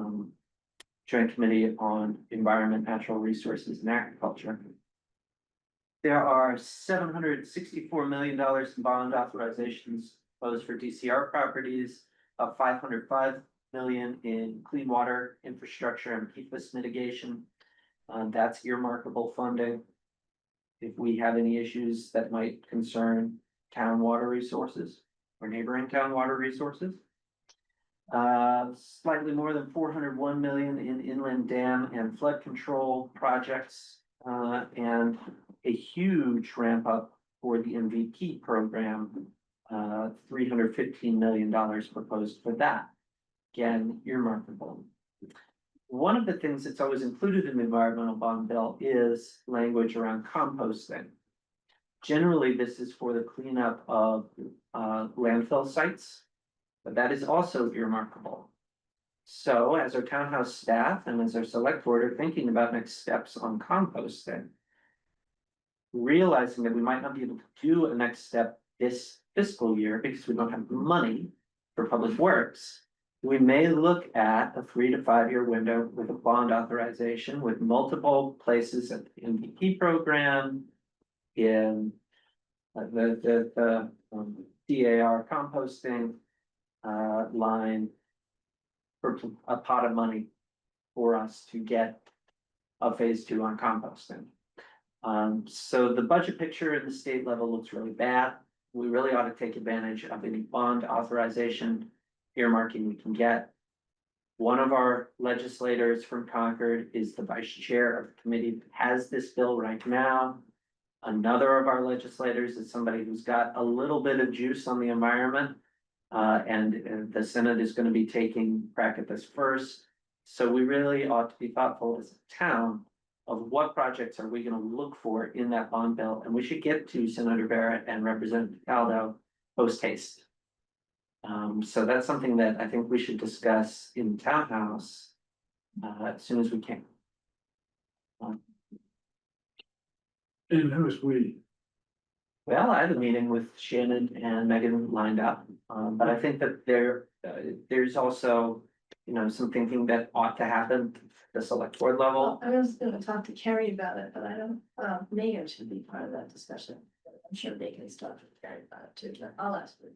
Joint Committee on Environment, Natural Resources and Agriculture. There are $764 million in bond authorizations proposed for DCR properties, $505 million in clean water infrastructure and PFAS mitigation. That's earmarkable funding. If we have any issues that might concern town water resources or neighboring town water resources. Slightly more than $401 million in inland dam and flood control projects, and a huge ramp up for the MVP program $315 million proposed for that. Again, earmarkable. One of the things that's always included in the environmental bond bill is language around composting. Generally, this is for the cleanup of landfill sites, but that is also earmarkable. So as our townhouse staff and as our select board are thinking about next steps on composting, realizing that we might not be able to do a next step this fiscal year because we don't have money for public works, we may look at a 3 to 5 year window with a bond authorization with multiple places at the MVP program, in the DAR composting line for a pot of money for us to get a phase 2 on composting. So the budget picture at the state level looks really bad. We really ought to take advantage of any bond authorization earmarking we can get. One of our legislators from Concord is the vice chair of the committee that has this bill right now. Another of our legislators is somebody who's got a little bit of juice on the environment. And the Senate is going to be taking a crack at this first. So we really ought to be thoughtful as a town of what projects are we going to look for in that bond bill, and we should get to Senator Barrett and Representative Caldo post haste. So that's something that I think we should discuss in townhouse as soon as we can. And who's we? Well, I had a meeting with Shannon and Megan lined up, but I think that there's also, you know, some thinking that ought to happen at the select board level. I was gonna talk to Carrie about it, but I don't, Megan should be part of that discussion. I'm sure they can talk to Carrie about it too, but I'll ask her.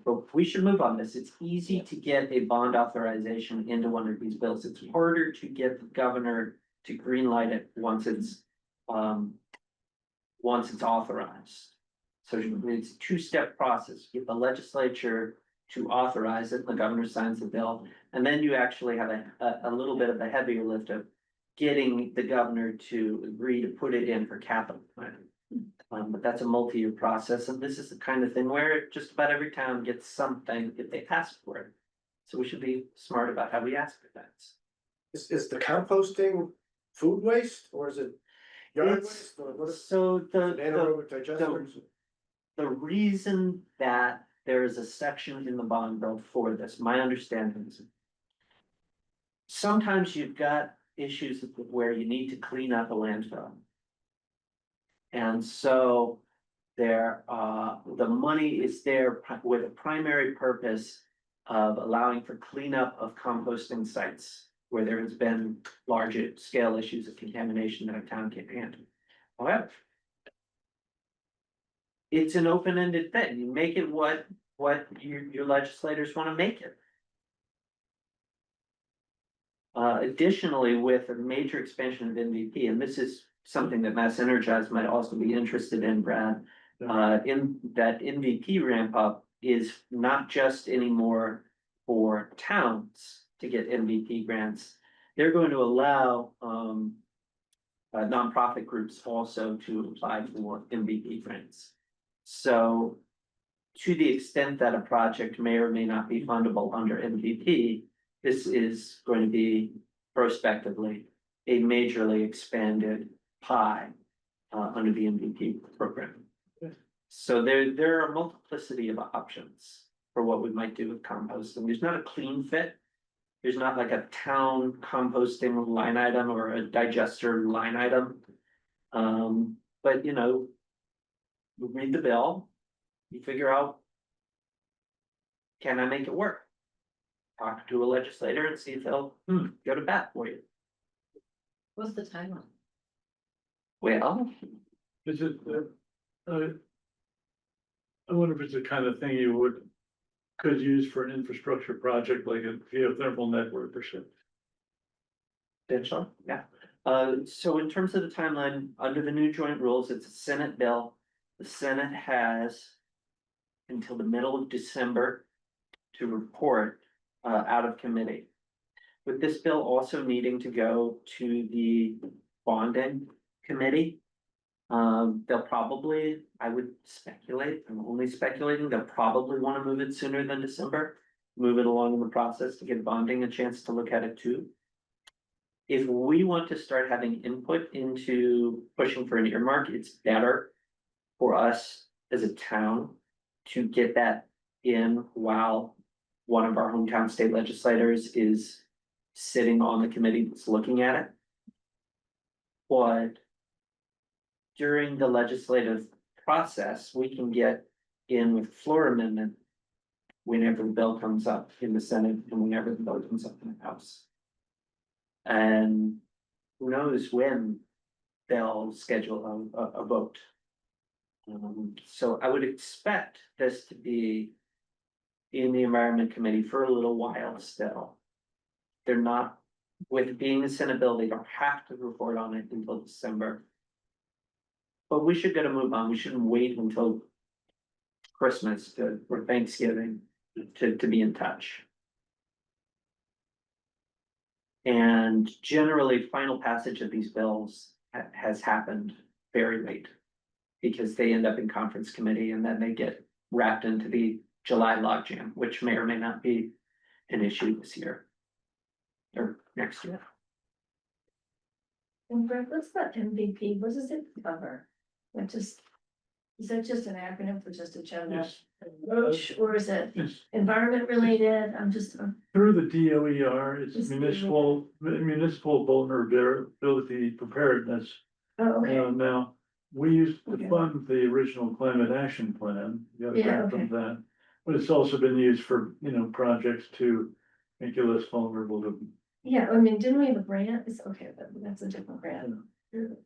But we should move on this. It's easy to get a bond authorization into one of these bills. It's harder to get the governor to green light it once it's authorized. So it's a 2-step process. Get the legislature to authorize it, the governor signs the bill, and then you actually have a little bit of a heavier lift of getting the governor to agree to put it in for capital planning. But that's a multi-year process, and this is the kind of thing where just about every town gets something if they ask for it. So we should be smart about how we ask for things. Is the composting food waste or is it yard It's- waste or what is So it? Anaerobic digesters? the reason that there is a section in the bond bill for this, my understanding is sometimes you've got issues where you need to clean up a landfill. And so the money is there with a primary purpose of allowing for cleanup of composting sites where there has been larger scale issues of contamination that a town can't handle. However, it's an open-ended thing. You make it what your legislators want to make it. Additionally, with a major expansion of MVP, and this is something that Mass Energize might also be interested in, Brad. In that MVP ramp up is not just anymore for towns to get MVP grants. They're going to allow nonprofit groups also to apply for MVP grants. So to the extent that a project may or may not be fundable under MVP, this is going to be prospectively a majorly expanded pie under the MVP program. So there are a multiplicity of options for what we might do with composting. There's not a clean fit. There's not like a town composting line item or a digester line item. But you know, you read the bill, you figure out, can I make it work? Talk to a legislator and see if they'll go to bat for you. What's the timeline? I Well, wonder if it's the kind of thing you could use for an infrastructure project like a geothermal network or something. potential, yeah. So in terms of the timeline, under the new joint rules, it's a Senate bill. The Senate has until the middle of December to report out of committee. With this bill also needing to go to the bonding committee, They'll probably, I would speculate, I'm only speculating, they'll probably wanna move it sooner than December. Move it along in the process to give bonding a chance to look at it too. If we want to start having input into pushing for an earmark, it's better for us as a town to get that in while one of our hometown state legislators is sitting on the committee that's looking at it. But during the legislative process, we can get in with floor amendment whenever the bill comes up in the Senate and whenever the bill comes up in the House. And who knows when they'll schedule a vote. So I would expect this to be in the Environment Committee for a little while still. They're not, with being a Senate bill, they don't have to report on it until December. But we should get a move on. We shouldn't wait until Christmas or Thanksgiving to be in touch. And generally, final passage of these bills has happened very late. Because they end up in conference committee and then they get wrapped into the July logjam, which may or may not be an issue this year. Or next year. And Greg, what's that MVP? What does it cover? What just, is that just an acronym for just a general Yes. approach, or is it It's environment related? I'm just, through the DOER, it's It's municipal vulnerability preparedness. oh, okay. Now, we used to Okay. fund the original climate action plan, we got a Yeah, grant from that. But it's also been used for, projects to make you less vulnerable to. Yeah, I mean, didn't we have a grant? It's okay, but that's a different grant.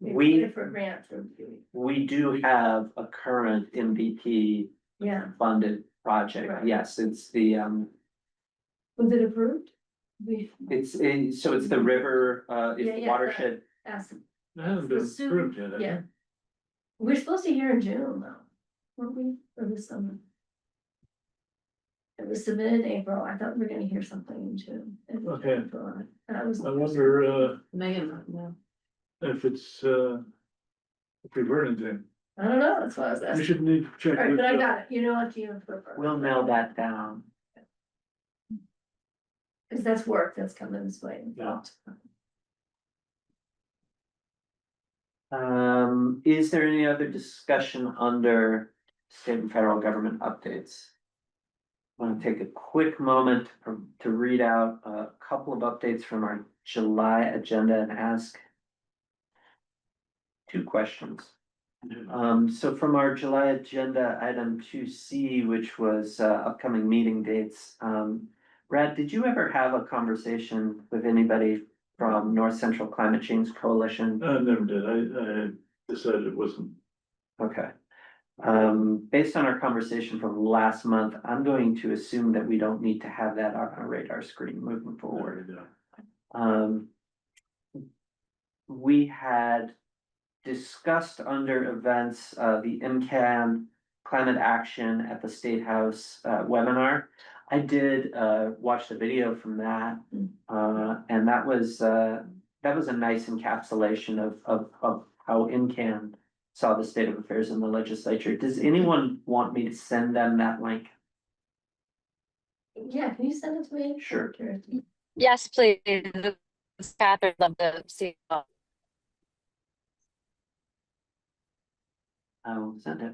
We- applied for a grant for, We do have a current MVP yeah, funded project. Right. Yes, it's the was it approved? We so it's the river, Yeah, it's the yeah, watershed. asked, It hasn't been Soon, approved yet, has yeah. it? We're supposed to hear in June though, weren't we, or this summer? It was submitted in April, I thought we were gonna hear something in June. Okay. That was. I wonder, Megan, no. if it's, if we've heard anything. I don't know, that's why I was We asking. should need to check. Alright, with, but I got it, you know what, you. We'll nail that down. Cause that's work that's coming this way. Yeah. Is there any other discussion under state and federal government updates? I want to take a quick moment to read out a couple of updates from our July agenda and ask two questions. So from our July agenda, item 2C, which was upcoming meeting dates. Brad, did you ever have a conversation with anybody from North Central Climate Change Coalition? I never did, I decided it wasn't. Okay. Based on our conversation from last month, I'm going to assume that we don't need to have that on our radar screen moving forward. We had discussed under events, the MCAN climate action at the State House, webinar. I did, watch the video from that, and that was a nice encapsulation of how MCAN saw the state of affairs in the legislature. Does anyone want me to send them that link? Yeah, can you send it to me? Sure. Yes, please. Catherine, love to see. I will send it.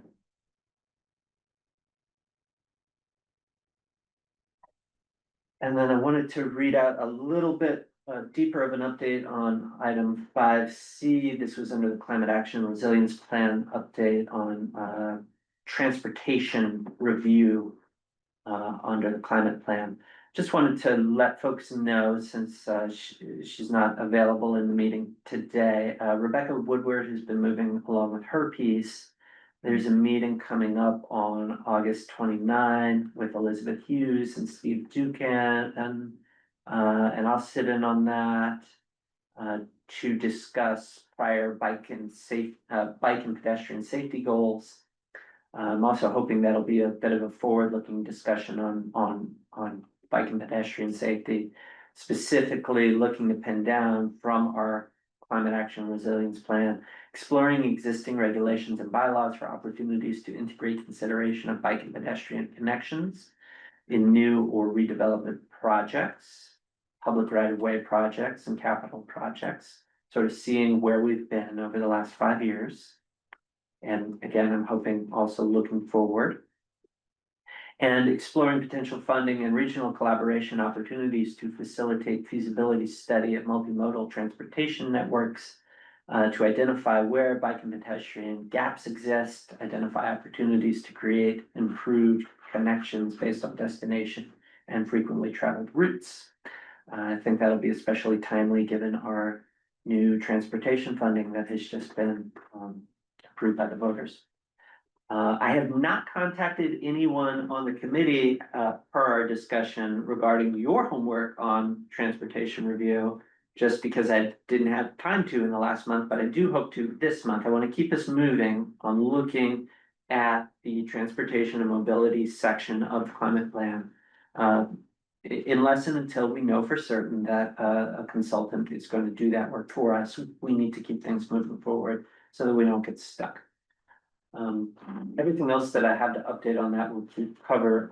And then I wanted to read out a little bit deeper of an update on item 5C. This was under the Climate Action Resilience Plan update on transportation review under the climate plan. Just wanted to let folks know, since she's not available in the meeting today, Rebecca Woodward has been moving along with her piece. There's a meeting coming up on August 29 with Elizabeth Hughes and Steve Dukan, and I'll sit in on that to discuss prior bike and pedestrian safety goals. I'm also hoping that'll be a bit of a forward-looking discussion on bike and pedestrian safety, specifically looking to pin down from our climate action resilience plan, exploring existing regulations and bylaws for opportunities to integrate consideration of bike and pedestrian connections in new or redevelopment projects, public right-of-way projects and capital projects, sort of seeing where we've been over the last 5 years. And again, I'm hoping also looking forward. And exploring potential funding and regional collaboration opportunities to facilitate feasibility study at multimodal transportation networks. To identify where bike and pedestrian gaps exist, identify opportunities to create improved connections based on destination and frequently traveled routes. I think that'll be especially timely given our new transportation funding that has just been approved by the voters. I have not contacted anyone on the committee per our discussion regarding your homework on transportation review, just because I didn't have time to in the last month, but I do hope to this month. I want to keep us moving on looking at the transportation and mobility section of the climate plan. Unless and until we know for certain that a consultant is going to do that work for us, we need to keep things moving forward so that we don't get stuck. Everything else that I have to update on that will cover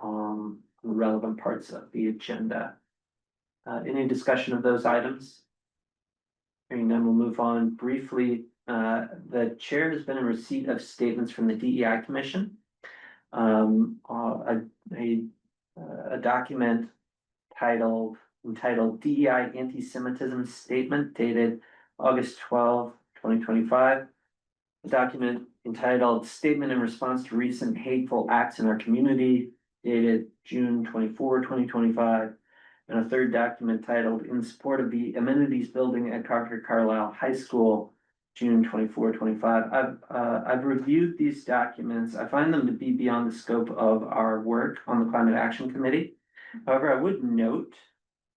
the relevant parts of the agenda. Any discussion of those items? Hearing none, we'll move on briefly. The chair has been in receipt of statements from the DEI Commission. A document entitled DEI Anti-Semitism Statement dated August 12, 2025. A document entitled Statement in Response to Recent Hateful Acts in Our Community dated June 24, 2025. And a third document titled In Support of the Amenities Building at Concord Carlisle High School, June 24, 25. I've reviewed these documents. I find them to be beyond the scope of our work on the Climate Action Committee. However, I would note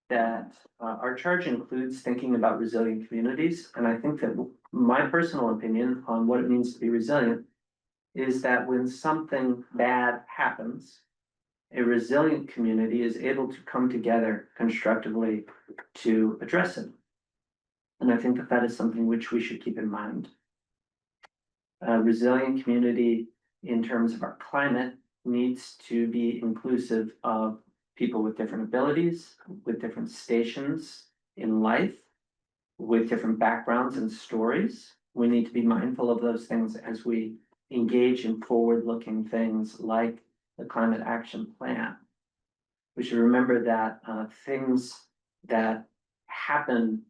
that our charge includes thinking about resilient communities. And I think that my personal opinion on what it means to be resilient is that when something bad happens, a resilient community is able to come together constructively to address it. And I think that that is something which we should keep in mind. A resilient community in terms of our climate needs to be inclusive of people with different abilities, with different stations in life, with different backgrounds and stories. We need to be mindful of those things as we engage in forward-looking things like the Climate Action Plan. We should remember that things that happen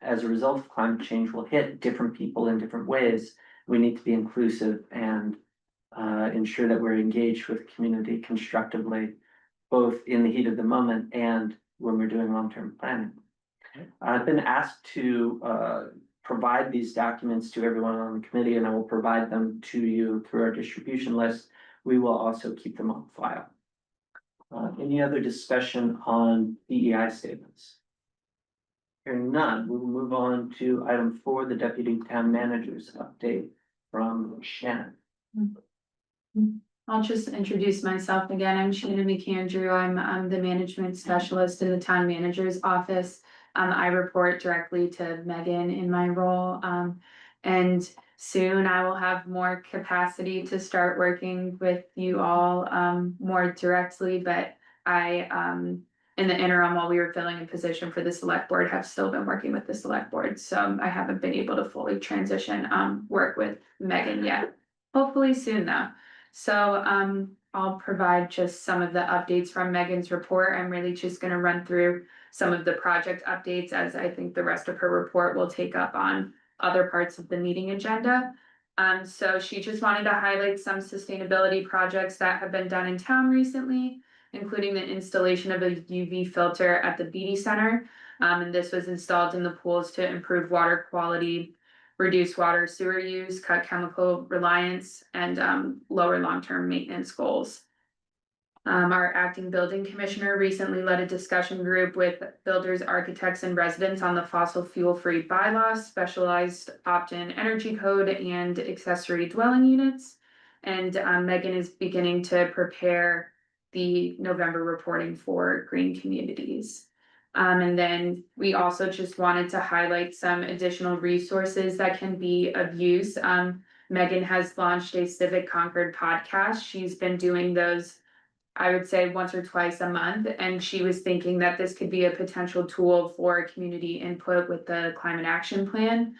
as a result of climate change will hit different people in different ways. We need to be inclusive and ensure that we're engaged with the community constructively, both in the heat of the moment and when we're doing long-term planning. I've been asked to provide these documents to everyone on the committee, and I will provide them to you through our distribution list. We will also keep them on file. Any other discussion on DEI statements? Hearing none, we will move on to item 4, the Deputy Town Manager's update from Shannon. I'll just introduce myself again. I'm Shannon McAndrew. I'm the management specialist in the town manager's office. I report directly to Megan in my role. And soon I will have more capacity to start working with you all more directly, but in the interim, while we were filling a position for the select board, have still been working with the select board. So I haven't been able to fully transition work with Megan yet. Hopefully soon though. So I'll provide just some of the updates from Megan's report. I'm really just going to run through some of the project updates, as I think the rest of her report will take up on other parts of the meeting agenda. So she just wanted to highlight some sustainability projects that have been done in town recently, including the installation of a UV filter at the Beatty Center. And this was installed in the pools to improve water quality, reduce water sewer use, cut chemical reliance, and lower long-term maintenance goals. Our acting building commissioner recently led a discussion group with builders, architects, and residents on the fossil fuel-free bylaw, specialized opt-in energy code, and accessory dwelling units. And Megan is beginning to prepare the November reporting for green communities. And then we also just wanted to highlight some additional resources that can be of use. Megan has launched a Civic Concord podcast. She's been doing those, I would say, once or twice a month, and she was thinking that this could be a potential tool for community input with the climate action plan.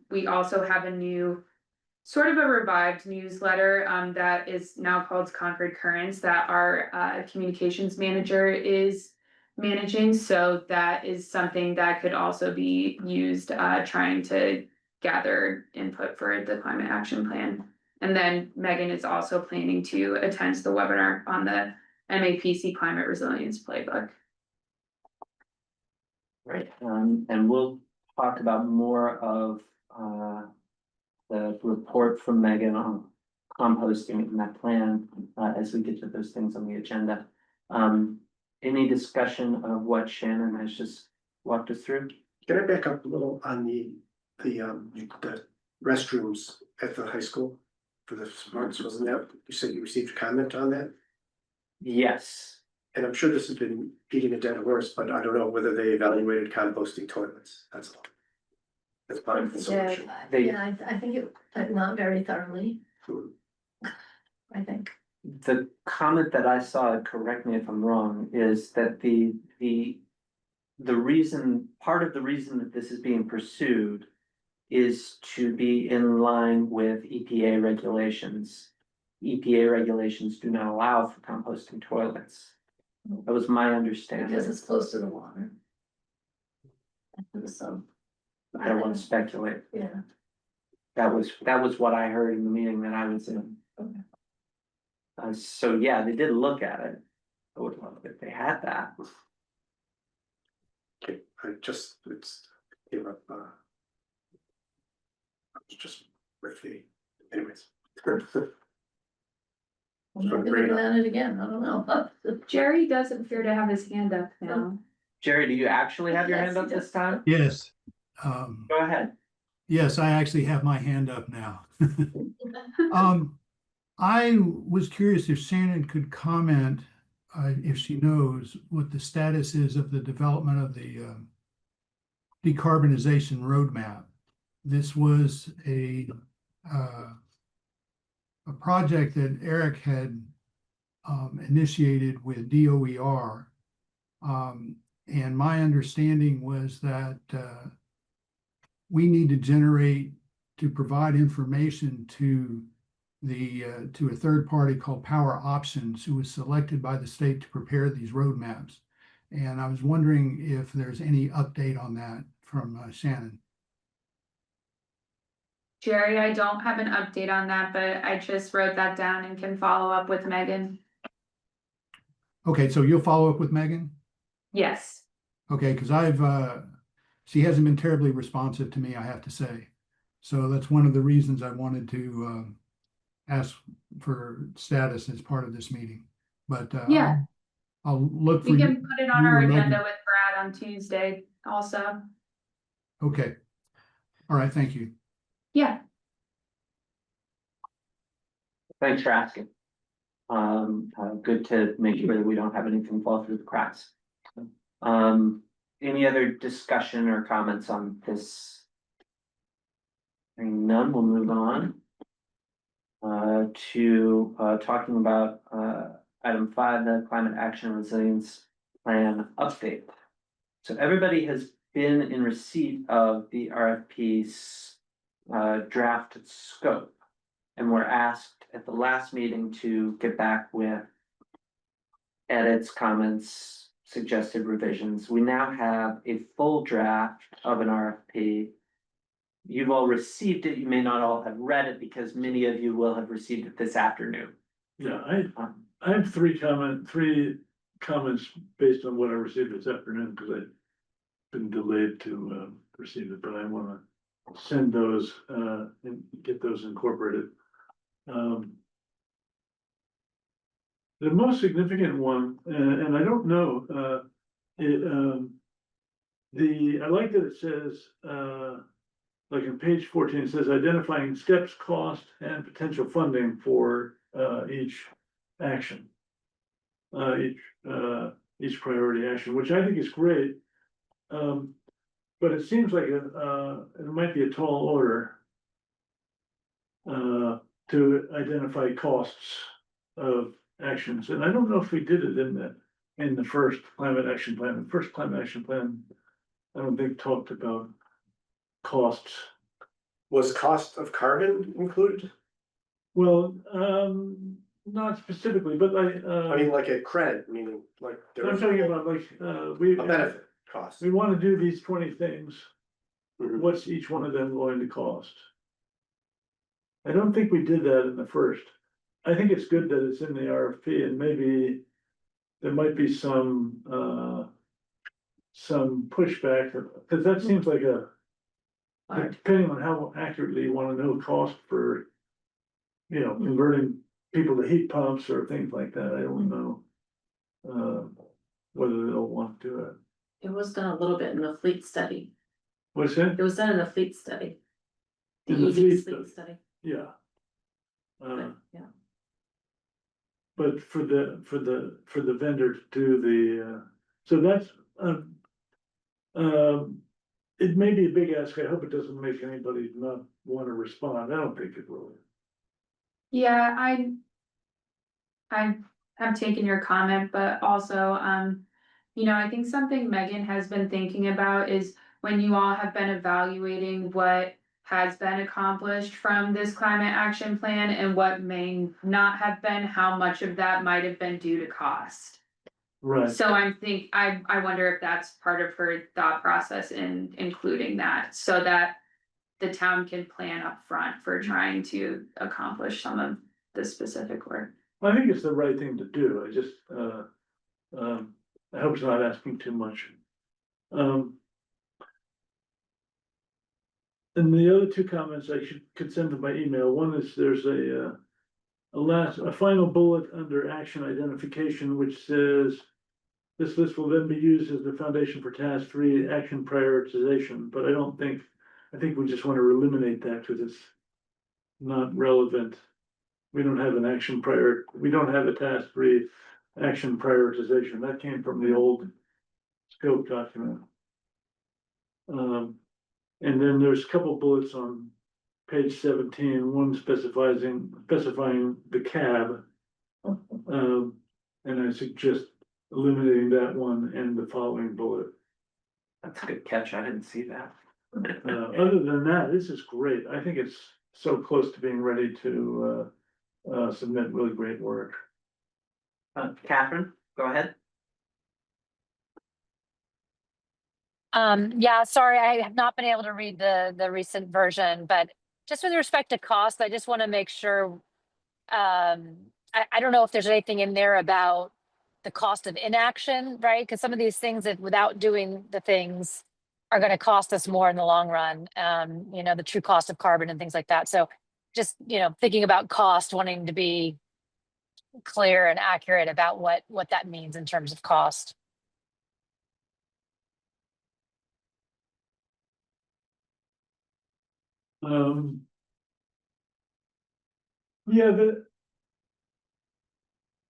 We also have a new, sort of a revived newsletter, that is now called Concord Currents, that our communications manager is managing. So that is something that could also be used, trying to gather input for the climate action plan. And then Megan is also planning to attend the webinar on the MAPC Climate Resilience Playbook. Right, and we'll talk about more of, the report from Megan on composting and that plan, as we get to those things on the agenda. Any discussion of what Shannon has just walked us through? Can I back up a little on the restrooms at the high school for the smarts, wasn't that, you said you received a comment on that? Yes, And I'm sure this has been beating a dead horse, but I don't know whether they evaluated composting toilets, that's all. That's part of the solution. Yeah, I think it, not very thoroughly, I think. the comment that I saw, correct me if I'm wrong, is that the reason, part of the reason that this is being pursued is to be in line with EPA regulations. EPA regulations do not allow for composting toilets. That was my understanding. Because it's close to the water. So, I don't want to speculate. yeah. That was what I heard in the meeting that I was in. Okay. So yeah, they did look at it. I would love if they had that. Okay, it's came up, just briefly, anyways. I'm not gonna go at it again, I don't know. Jerry does appear to have his hand up now. Jerry, do you actually have your Yes, hand up he this does. time? Yes. Go ahead. Yes, I actually have my hand up now. I was curious if Shannon could comment, if she knows what the status is of the development of the decarbonization roadmap. This was a project that Eric had initiated with DOER. And my understanding was that we need to generate, to provide information to to a third party called Power Options, who was selected by the state to prepare these roadmaps. And I was wondering if there's any update on that from Shannon. Jerry, I don't have an update on that, but I just wrote that down and can follow up with Megan. Okay, so you'll follow up with Megan? Yes. Okay, because she hasn't been terribly responsive to me, I have to say. So that's one of the reasons I wanted to ask for status as part of this meeting. But Yeah. I'll look for We you. can put it on our or Megan. agenda with Brad on Tuesday also. Okay. All right, thank you. Yeah. Thanks for asking. Good to make sure that we don't have anything fall through the cracks. Any other discussion or comments on this? Hearing none, we'll move on. To talking about item 5, the climate action resilience plan update. So everybody has been in receipt of the RFP's drafted scope, and were asked at the last meeting to get back with edits, comments, suggested revisions. We now have a full draft of an RFP. You've all received it. You may not all have read it because many of you will have received it this afternoon. Yeah, I have three comments based on what I received this afternoon, because I've been delayed to receive it, but I wanna send those and get those incorporated. The most significant one, and I don't know, I like that it says, like in page 14, it says identifying steps, cost, and potential funding for each action. each priority action, which I think is great. But it seems like it might be a tall order. To identify costs of actions, and I don't know if we did it in the first climate action plan. The first climate action plan, I don't think talked about costs. Was cost of carbon included? Well, not specifically, but I mean, like a credit, meaning like there I'm was talking a about like, we. benefit cost. We wanna do these 20 things, Mhm. what's each one of them going to cost? I don't think we did that in the first. I think it's good that it's in the RFP and maybe there might be some pushback, because that seems like depending on how accurately you wanna know cost for, converting people to heat pumps or things like that, I don't know. Whether they'll want to do it. It was done a little bit in the fleet study. What's that? It was done in the fleet study. The In the EV fleet fleet study. Yeah. But, yeah. But for the vendor to do the, so that's, it may be a big ask. I hope it doesn't make anybody not want to respond. I don't think it will. Yeah, I have taken your comment, but also, I think something Megan has been thinking about is when you all have been evaluating what has been accomplished from this climate action plan and what may not have been, how much of that might have been due to cost. Right. So I wonder if that's part of her thought process in including that, so that the town can plan up front for trying to accomplish some of the specific work. I think it's the right thing to do. I just, I hope it's not asking too much. And the other two comments I could send them by email. One is there's a final bullet under action identification, which says this list will then be used as the foundation for task 3 action prioritization, but I think we just want to eliminate that because it's not relevant. We don't have we don't have a task 3 action prioritization. That came from the old scope document. And then there's a couple bullets on page 17, one specifying the cab. And I suggest eliminating that one and the following bullet. That's a good catch. I didn't see that. Other than that, this is great. I think it's so close to being ready to submit really great work. Catherine, go ahead. Yeah, sorry, I have not been able to read the recent version, but just with respect to cost, I just want to make sure. I don't know if there's anything in there about the cost of inaction, right? Because some of these things that without doing the things are going to cost us more in the long run. The true cost of carbon and things like that. So just, thinking about cost, wanting to be clear and accurate about what that means in terms of cost. Yeah,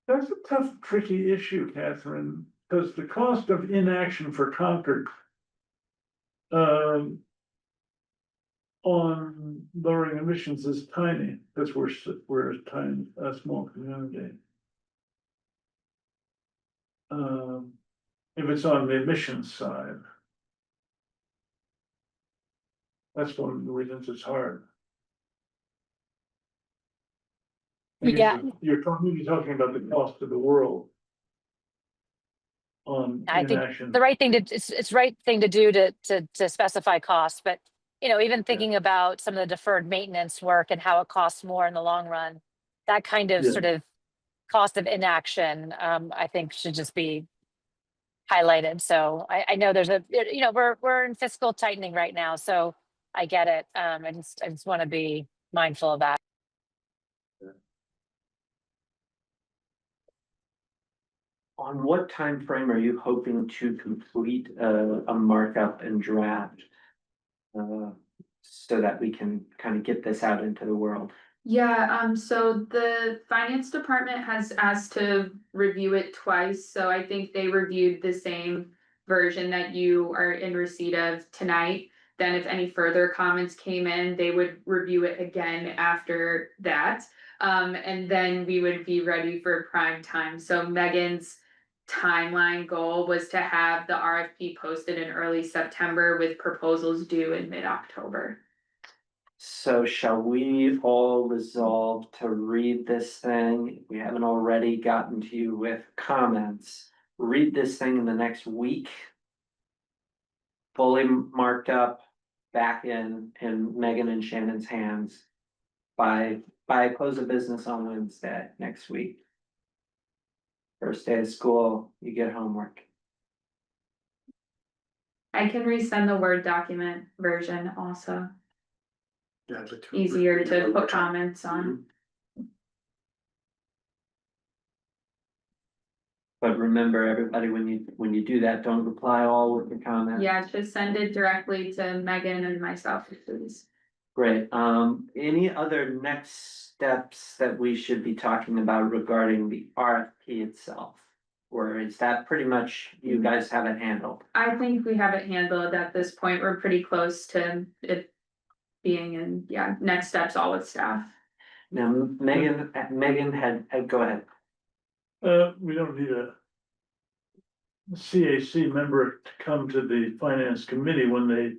that's a tough, tricky issue, Catherine, because the cost of inaction for Concord on lowering emissions is tiny, because we're a small community. If it's on the emissions side, that's one of the reasons it's hard. Yeah. You're talking about the cost of the world. On I think inaction. the right thing it's right thing to do to specify costs, but even thinking about some of the deferred maintenance work and how it costs more in the long run, that kind of sort of cost of inaction, I think should just be highlighted. So I know there's we're in fiscal tightening right now, so I get it. I just want to be mindful of that. On what time frame are you hoping to complete a markup and draft? So that we can kind of get this out into the world. Yeah, so the finance department has asked to review it twice, so I think they reviewed the same version that you are in receipt of tonight. Then if any further comments came in, they would review it again after that. And then we would be ready for prime time. So Megan's timeline goal was to have the RFP posted in early September with proposals due in mid-October. So shall we all resolve to read this thing? If we haven't already gotten to you with comments. Read this thing in the next week. Fully marked up, back in Megan and Shannon's hands. By close of business on Wednesday next week. First day of school, you get homework. I can resend the Word document version also, Yeah, I'd like to easier read it to one more put time. comments on. But remember, everybody, when you do that, don't reply all with your comments. Yeah, just send it directly to Megan and myself, please. Great, any other next steps that we should be talking about regarding the RFP itself? Or is that pretty much, you guys have it handled? I think we have it handled at this point. We're pretty close to it being in, yeah, next steps all with staff. Now, Megan had, go ahead. We don't need a CAC member to come to the finance committee when they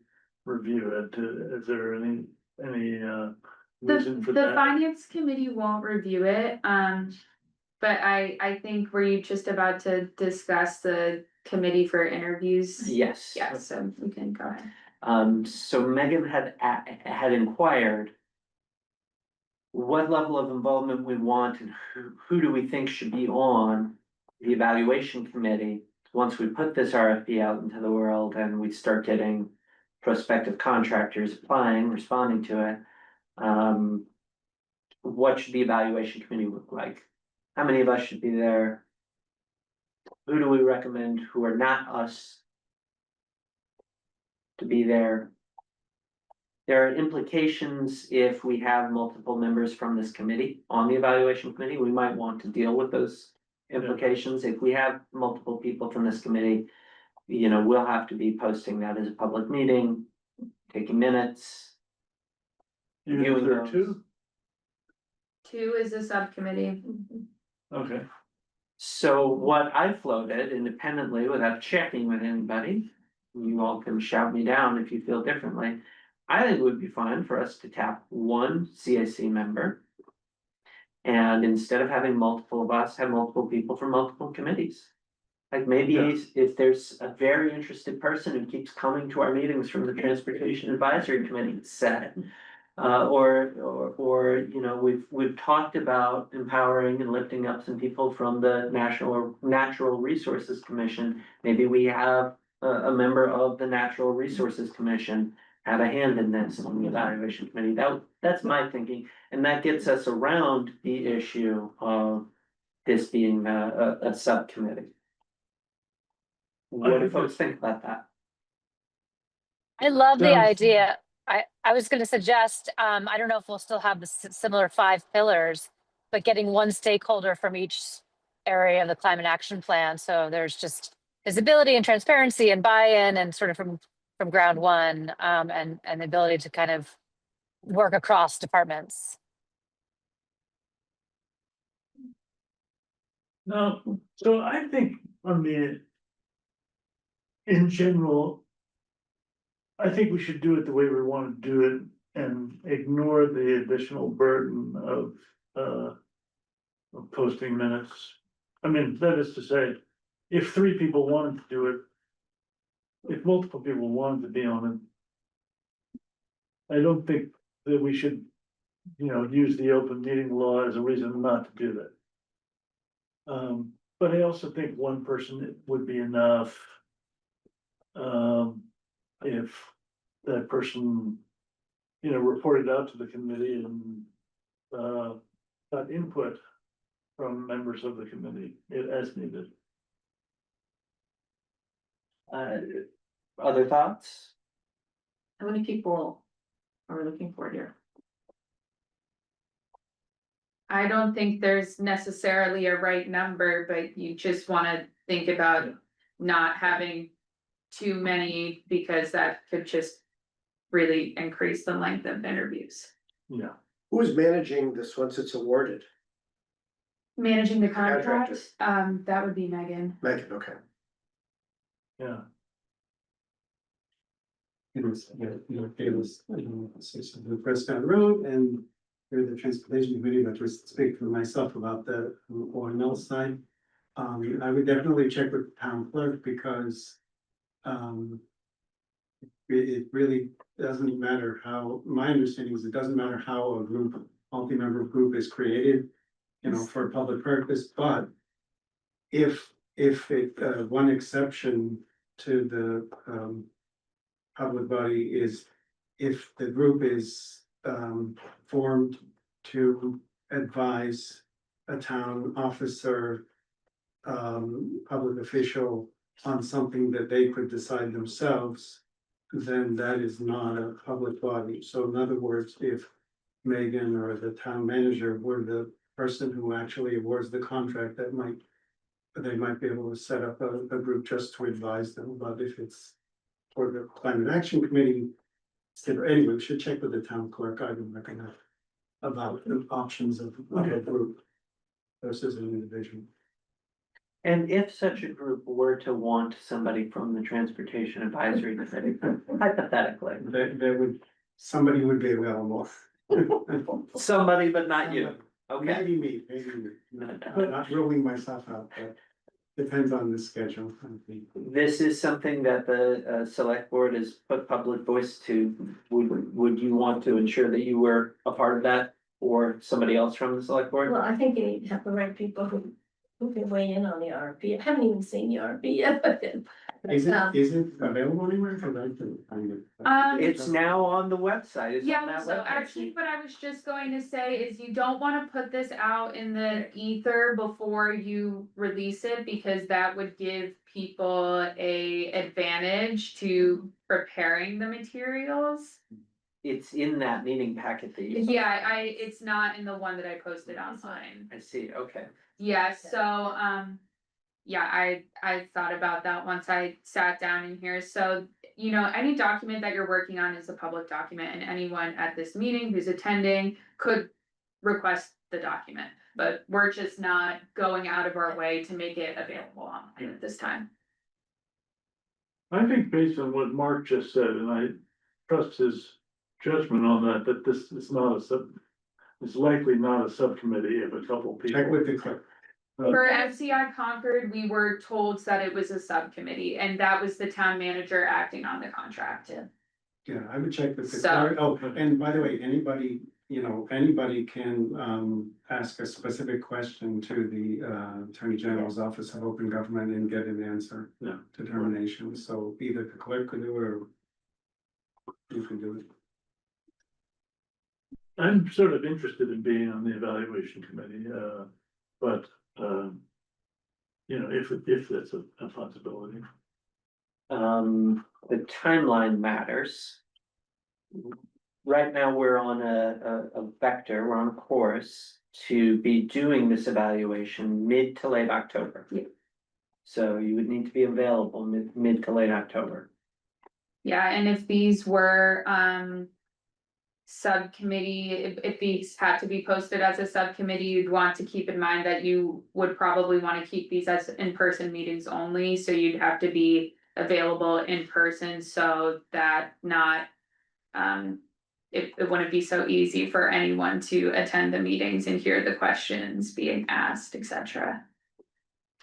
review it. Is there any reason for The that? finance committee won't review it, but I think were you just about to discuss the committee for interviews? Yes. Yeah, so we can go ahead. So Megan had inquired. What level of involvement we want and who do we think should be on the evaluation committee? Once we put this RFP out into the world and we start getting prospective contractors applying, responding to it. What should the evaluation committee look like? How many of us should be there? Who do we recommend who are not us to be there? There are implications if we have multiple members from this committee on the evaluation committee. We might want to deal with those implications. If we have multiple people from this committee, you know, we'll have to be posting that as a public meeting, taking minutes. Even if reviewing there are those. two? 2 is a subcommittee. Okay. So what I floated independently without checking with anybody, you all can shout me down if you feel differently. I think it would be fine for us to tap one CAC member. And instead of having multiple of us, have multiple people from multiple committees. Like maybe Yeah. if there's a very interested person who keeps coming to our meetings from the Transportation Advisory Committee, said. Or, you know, we've talked about empowering and lifting up some people from the Natural Resources Commission. Maybe we have a member of the Natural Resources Commission have a hand in this on the evaluation committee. That's my thinking, and that gets us around the issue of this being a subcommittee. What do think folks think about that? I love the Sounds- idea. I was gonna suggest, I don't know if we'll still have the similar 5 pillars, but getting one stakeholder from each area of the climate action plan. So there's just visibility and transparency and buy-in and sort of from ground one, and the ability to kind of work across departments. No, so I think, in general, I think we should do it the way we want to do it and ignore the additional burden of posting minutes. I mean, that is to say, if 3 people wanted to do it, if multiple people wanted to be on it, I don't think that we should, use the open meeting law as a reason not to do that. But I also think one person would be enough. If that person, reported out to the committee and got input from members of the committee as needed. Other thoughts? How many people are we looking for here? I don't think there's necessarily a right number, but you just wanna think about not having too many, because that could just really increase the length of interviews. Yeah. Who is managing this once it's awarded? Managing the Contractor. contract, that would be Megan. Megan, okay. Yeah. It was, it was, the press down the road and through the transportation committee, but just speak for myself about the O&L side. I would definitely check with the town clerk because, it really doesn't matter how, my understanding is it doesn't matter how a group, multi-member group is created, for a public purpose, but if it, one exception to the, public body is if the group is formed to advise a town officer, public official on something that they could decide themselves, then that is not a public body. So in other words, if Megan or the town manager were the person who actually awards the contract, they might be able to set up a group just to advise them. But if it's for the climate action committee, anyway, we should check with the town clerk. I would recommend about the options of a group versus an individual. And if such a group were to want somebody from the Transportation Advisory Committee, hypothetically, Somebody would be available. somebody but not you, okay? Maybe me. Not ruling myself out, but depends on the schedule. This is something that the select board has put public voice to. Would you want to ensure that you were a part of that or somebody else from the select board? Well, I think you need to have the right people who can weigh in on the RFP. I haven't even seen the RFP yet, but. Is it available anywhere? Cause I can find it. It's now on the website. It's on Yeah, that so website. actually what I was just going to say is you don't wanna put this out in the ether before you release it, because that would give people a advantage to preparing the materials. It's in that meeting packet that you. Yeah, it's not in the one that I posted online. I see, okay. Yeah, so, yeah, I thought about that once I sat down in here, so, any document that you're working on is a public document, and anyone at this meeting who's attending could request the document, but we're just not going out of our way to make it available online at this time. I think based on what Mark just said, and I trust his judgment on that this is not it's likely not a subcommittee of a couple people. Check with the clerk. For FCI Concord, we were told that it was a subcommittee, and that was the town manager acting on the contract. Yeah, I would check with the So- clerk. Oh, and by the way, anybody can ask a specific question to the Attorney General's Office of Open Government and get an answer. Yeah. Determination, so either the clerk could do it or you can do it. I'm sort of interested in being on the evaluation committee, but, if that's a possibility. The timeline matters. Right now, we're on a vector, we're on a course to be doing this evaluation mid to late October. Yeah. So you would need to be available mid to late October. Yeah, and if these were, subcommittee, if these had to be posted as a subcommittee, you'd want to keep in mind that you would probably wanna keep these as in-person meetings only, so you'd have to be available in person so that not, it wouldn't be so easy for anyone to attend the meetings and hear the questions being asked, etc.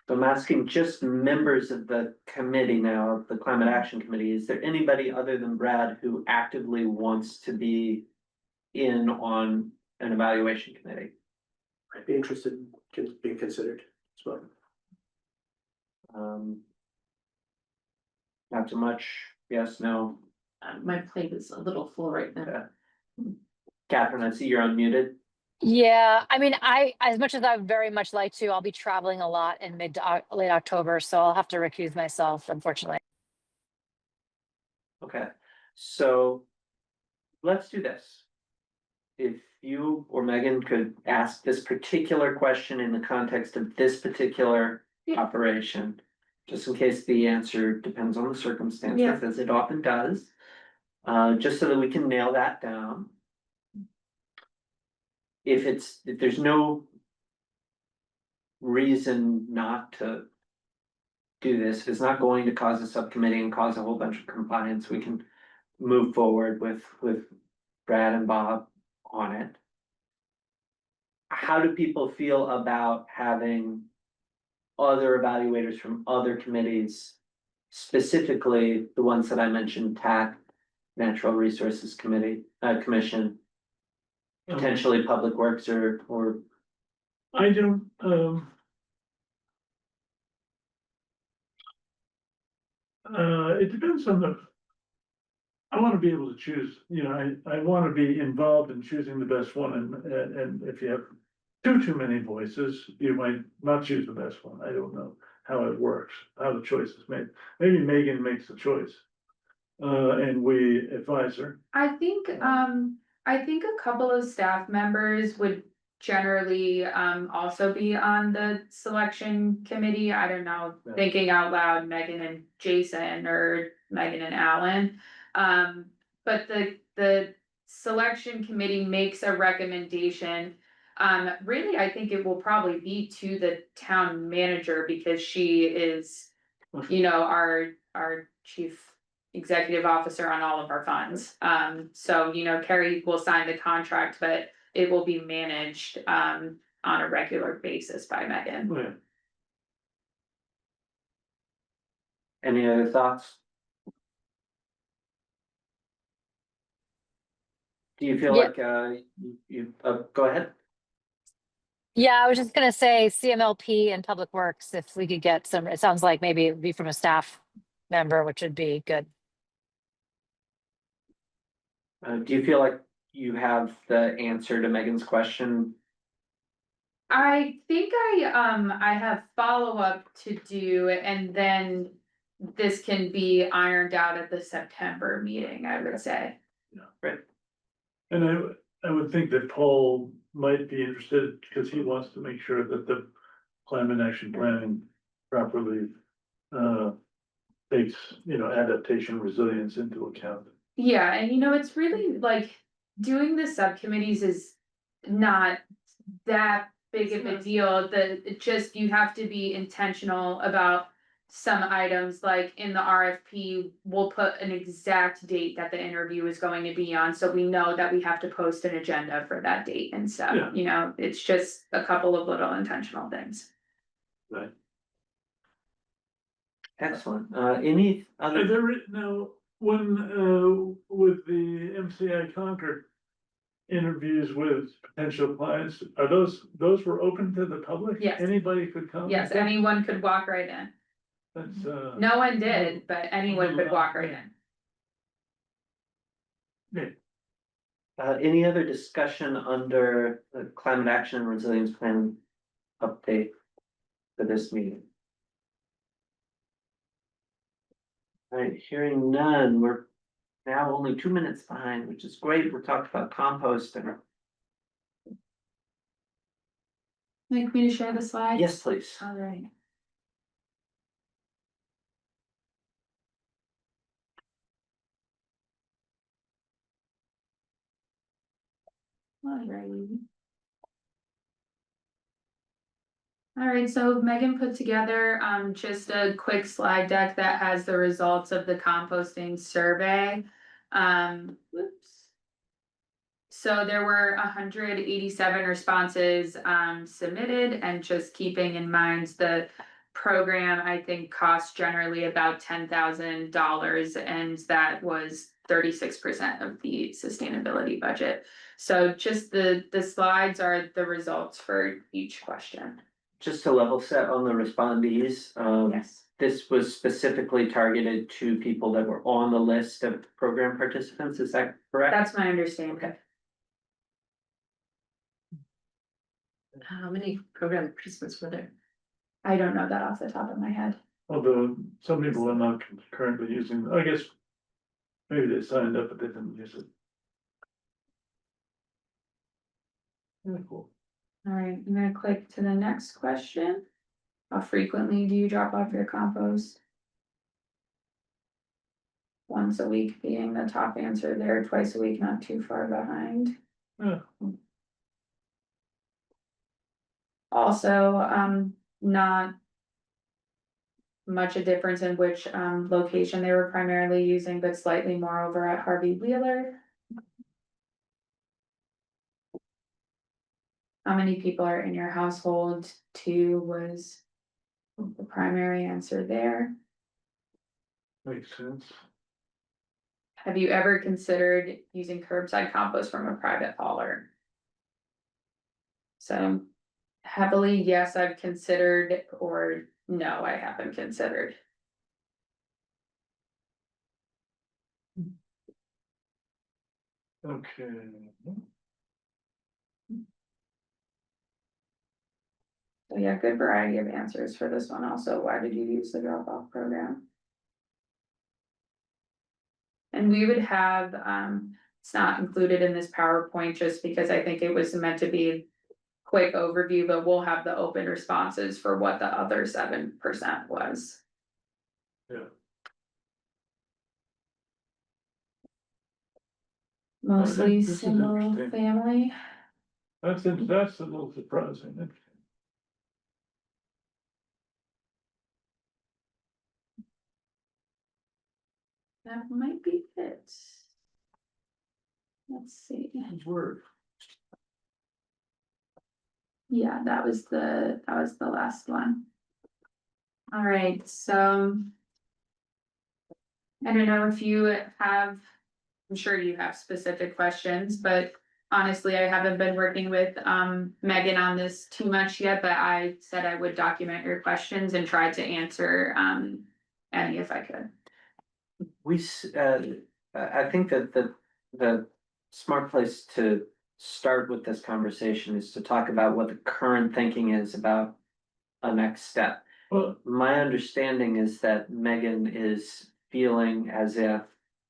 So I'm asking just members of the committee now, of the Climate Action Committee, is there anybody other than Brad who actively wants to be in on an evaluation committee? I'd be interested in being considered as well. Not too much, yes, no, My plate is a little full right now. Catherine, I see you're unmuted. Yeah, I mean, as much as I would very much like to, I'll be traveling a lot in mid to late October, so I'll have to recuse myself, unfortunately. Okay, so let's do this. if you or Megan could ask this particular question in the context of this particular Yeah. operation. Just in case the answer depends on the circumstances, Yeah. as it often does. Just so that we can nail that down. If there's no reason not to do this, if it's not going to cause a subcommittee and cause a whole bunch of compliance, we can move forward with Brad and Bob on it. How do people feel about having other evaluators from other committees? Specifically, the ones that I mentioned, TAC, Natural Resources Committee, Commission, potentially Public Works or I don't, it depends on the. I wanna be able to choose, you know, I wanna be involved in choosing the best one, and if you have too many voices, you might not choose the best one, I don't know how it works, how the choice is made. Maybe Megan makes the choice. And we advise her. I think a couple of staff members would generally also be on the selection committee. I don't know, Yeah. thinking out loud, Megan and Jason or Megan and Alan. But the selection committee makes a recommendation. Really, I think it will probably be to the town manager because she is, you know, our chief executive officer on all of our funds. So, you know, Carrie will sign the contract, but it will be managed on a regular basis by Megan. Yeah. any other thoughts? Do you feel Yeah. like go ahead? Yeah, I was just gonna say CMLP and Public Works, if we could get some, it sounds like maybe it'd be from a staff member, which would be good. Do you feel like you have the answer to Megan's question? I think I have follow-up to do and then this can be ironed out at the September meeting, I would say. And I would think that Paul might be interested because he wants to make sure that the climate action planning properly takes, you know, adaptation resilience into account. Yeah, and you know, it's really like doing the subcommittees is not that big of a deal. It just, you have to be intentional about some items, like in the RFP, we'll put an exact date that the interview is going to be on, so we know that we have to post an agenda for that date and stuff, Yeah. you know, it's just a couple of little intentional things. Right. Excellent. Any Are other? there, now, when, with the MCI Concord interviews with potential clients, are those were open to the public? Yes. Anybody could come? Yes, anyone could walk right in. That's, No one did, but anyone could walk right in. Any other discussion under the climate action and resilience plan update for this meeting? All right, hearing none, we're now only 2 minutes behind, which is great. We're talking about compost and Like me to share the slide? yes, please. All right. Alrighty. Alright, so Megan put together just a quick slide deck that has the results of the composting survey. Whoops. So there were 187 responses submitted, and just keeping in mind the program, I think, costs generally about $10,000, and that was 36% of the sustainability budget. So just the slides are the results for each question. Just to level set on the respondees, Yes. this was specifically targeted to people that were on the list of program participants, is that correct? That's my understanding. How many program participants were there? I don't know that off the top of my head. although some people are not currently using, I guess. Maybe they signed up, but they didn't use it. Yeah, cool. All right, I'm gonna click to the next question. How frequently do you drop off your compost? Once a week being the top answer there, twice a week, not too far behind. Yeah. Also, not much a difference in which location they were primarily using, but slightly more over at Harvey Wheeler. How many people are in your household? 2 was the primary answer there. Makes sense. Have you ever considered using curbside compost from a private hauler? So heavily, yes, I've considered, or no, I haven't considered. Okay. So yeah, good variety of answers for this one also. Why did you use the drop off program? And we would have, it's not included in this PowerPoint just because I think it was meant to be quick overview, but we'll have the open responses for what the other 7% was. Yeah. Mostly This is single interesting. family. That's a little surprising. That might be it. Let's see. Word. Yeah, that was the last one. All right, so. I don't know if you have, I'm sure you have specific questions, but honestly, I haven't been working with Megan on this too much yet, but I said I would document your questions and try to answer any if I could. I think that the smart place to start with this conversation is to talk about what the current thinking is about a next step. Well, My understanding is that Megan is feeling as if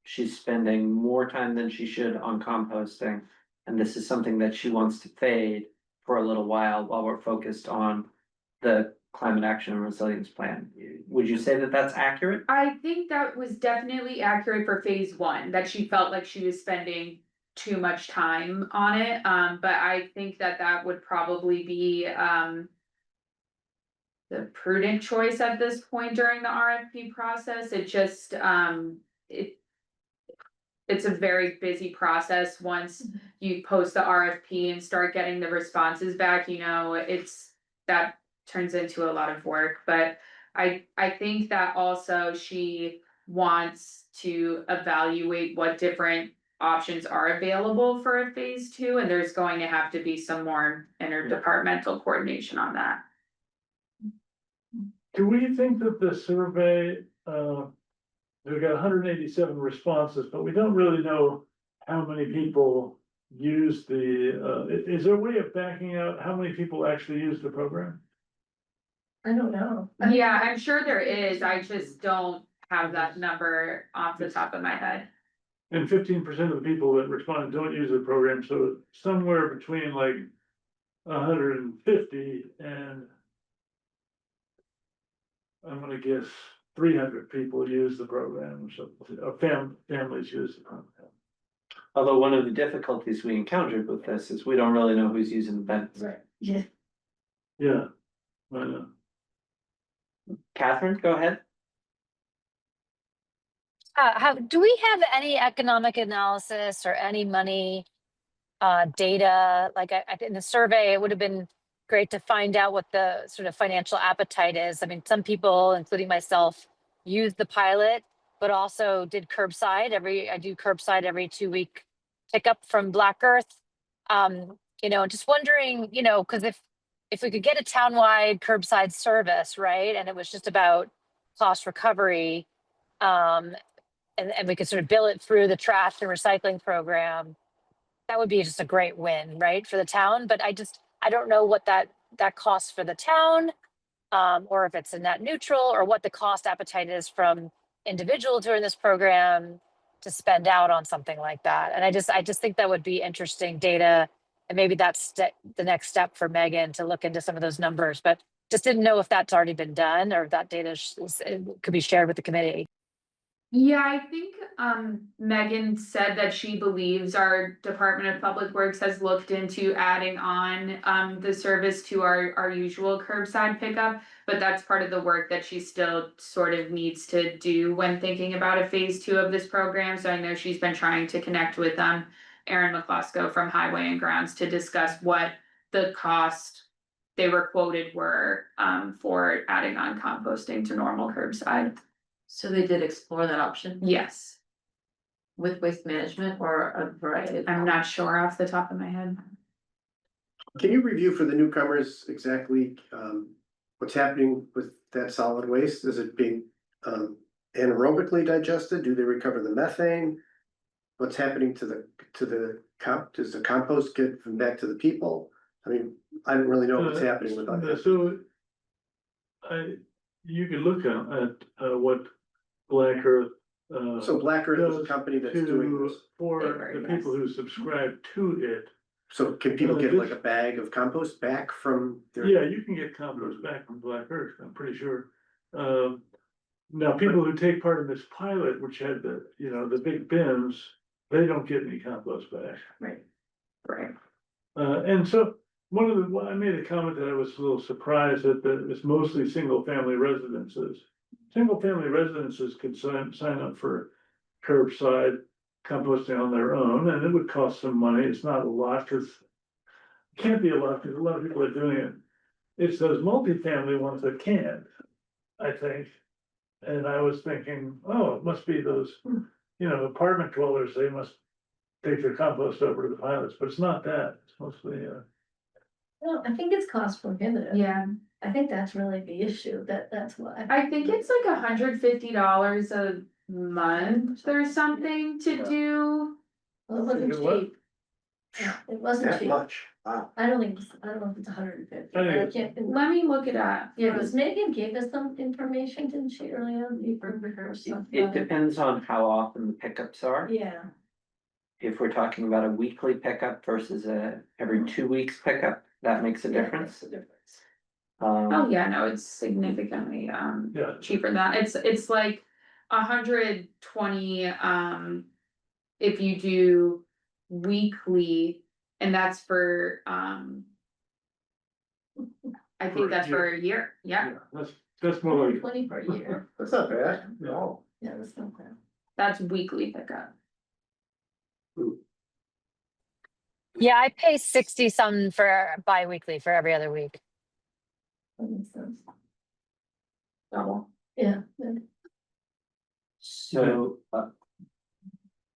she's spending more time than she should on composting. And this is something that she wants to fade for a little while we're focused on the climate action and resilience plan. Would you say that that's accurate? I think that was definitely accurate for phase 1, that she felt like she was spending too much time on it. But I think that would probably be the prudent choice at this point during the RFP process. It just, it's a very busy process. Once you post the RFP and start getting the responses back, you know, that turns into a lot of work. But I think that also she wants to evaluate what different options are available for a phase 2, and there's going to have to be some more interdepartmental coordination on that. do we think that the survey, we got 187 responses, but we don't really know how many people use the, is there a way of backing out how many people actually use the program? I don't know. Yeah, I'm sure there is. I just don't have that number off the top of my head. And 15% of the people that responded don't use the program, so somewhere between like 150 and I'm gonna guess 300 people use the program, so families use the program. Although one of the difficulties we encountered with this is we don't really know who's using the benefits. Right, yeah. Yeah. I know. Catherine, go ahead. Do we have any economic analysis or any money data? Like in the survey, it would have been great to find out what the sort of financial appetite is. I mean, some people, including myself, use the pilot, but also did curbside. I do curbside every 2-week pickup from Black Earth. You know, just wondering, you know, because if we could get a townwide curbside service, right, and it was just about cost recovery, and we could sort of bill it through the trash and recycling program, that would be just a great win, right, for the town. But I don't know what that costs for the town, or if it's a net neutral, or what the cost appetite is from individuals who are in this program to spend out on something like that. And I just think that would be interesting data And maybe that's the next step for Megan to look into some of those numbers, but just didn't know if that's already been done or if that data could be shared with the committee. Yeah, I think Megan said that she believes our Department of Public Works has looked into adding on the service to our usual curbside pickup. But that's part of the work that she still sort of needs to do when thinking about a phase 2 of this program. So I know she's been trying to connect with Aaron McCloskey from Highway and Grounds to discuss what the cost they were quoted were for adding on composting to normal curbside. So they did explore that option Yes. with Waste Management or a variety? I'm not sure off the top of my head. Can you review for the newcomers exactly what's happening with that solid waste? Is it being anaerobically digested? Do they recover the methane? What's happening to the does the compost get from back to the people? I mean, I don't really know what's happening with that. So you can look at what Black Earth. So Black Earth is a company that's doing this. For Very the people who subscribe to it. So can people get like a bag of compost back from their? Yeah, you can get compost back from Black Earth, I'm pretty sure. Now, people who take part in this pilot, which had the big bins, they don't get any compost back. Right. Right. And so I made a comment that I was a little surprised that it's mostly single family residences. Single family residences could sign up for curbside composting on their own, and it would cost some money. It's not a lot, because it can't be a lot, because a lot of people are doing it. It's those multifamily ones that can't, I think. And I was thinking, oh, it must be those, apartment dwellers, they must take their compost over to the pilots, but it's not that. It's mostly, No, I think it's cost prohibitive. Yeah, I think that's really the issue, that's why. I think it's like $150 a month or something to do. Well, it wasn't You what? cheap. It wasn't That cheap. much, wow. I don't know if it's 150. I think I it's- can't. Let me look it up. Yeah, because Megan gave us some information, didn't she, earlier? You remember her stuff? It about it? depends on how often the pickups are. Yeah, If we're talking about a weekly pickup versus every 2 weeks pickup, that makes a yeah, difference. that's the difference. Oh, yeah, no, it's significantly yeah. cheaper than that. It's like 120 if you do weekly, and that's for I think that's for a year. Yeah, That's more like, 20 per year. That's not bad, no. Yeah, that's not bad. that's weekly pickup. Yeah, I pay 60 some for bi-weekly for every other week. That makes sense. Double. Yeah. So,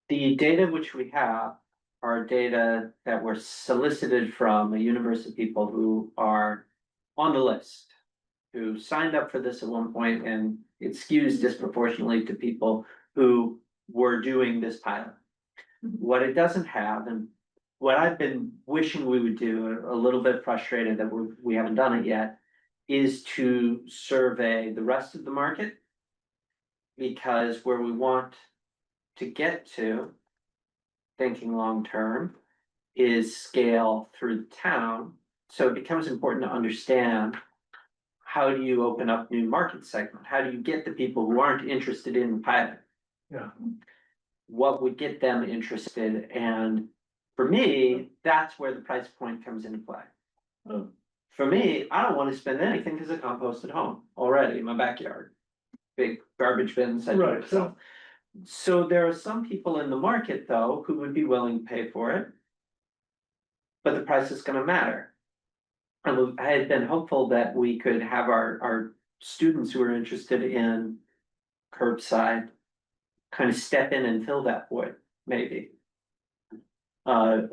the data which we have are data that were solicited from a universe of people who are on the list. Who signed up for this at one point, and it skews disproportionately to people who were doing this pilot. What it doesn't have, and what I've been wishing we would do, a little bit frustrated that we haven't done it yet, is to survey the rest of the market. Because where we want to get to, thinking long-term, is scale through the town. So it becomes important to understand, how do you open up new market segment? How do you get the people who aren't interested in the pilot? yeah. What would get them interested? And for me, that's where the price point comes into play. For me, I don't want to spend anything because I compost at home already in my backyard. Big garbage bins. I do Right, myself. So there are some people in the market, though, who would be willing to pay for it. But the price is gonna matter. And I had been hopeful that we could have our students who are interested in curbside kind of step in and fill that void, maybe. I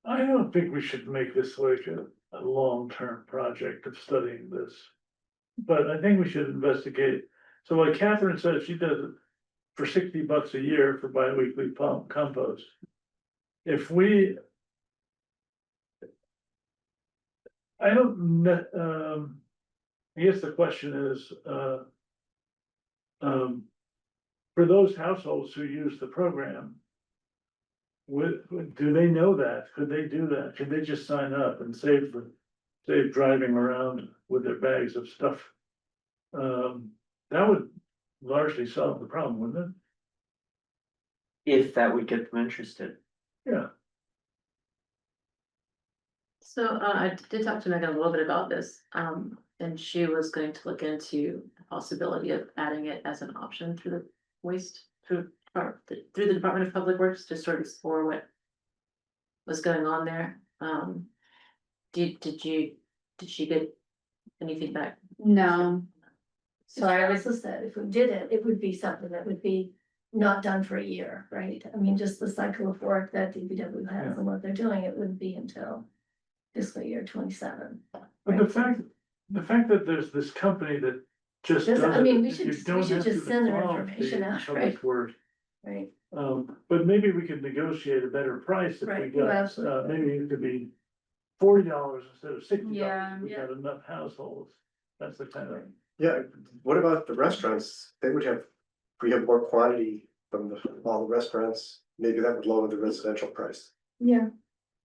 don't think we should make this like a long-term project of studying this. But I think we should investigate. So like Catherine said, she does it for $60 a year for bi-weekly compost. If we. I don't know, I guess the question is, for those households who use the program. Do they know that? Could they do that? Could they just sign up and save driving around with their bags of stuff? That would largely solve the problem, wouldn't If that would get them interested. it? Yeah. So I did talk to Megan a little bit about this, and she was going to look into the possibility of adding it as an option through the waste, through the Department of Public Works to sort of explore what was going on there. Did she get any feedback? No, So I also said, if we did it, it would be something that would be not done for a year, right? I mean, just the cycle of work that DPW has and what they're doing, it wouldn't be until fiscal year 27. But the fact that there's this company that just Just- does I mean, it, we you should don't have to just send their involve information the out, public right? works. Right, But maybe we could negotiate a better price if we Right, got, absolutely. maybe it could be $40 instead of $60. Yeah, We yeah. got enough households. That's the kind of. Yeah, what about the restaurants? They would have, if we have more quantity from all the restaurants, maybe that would lower the residential price. yeah.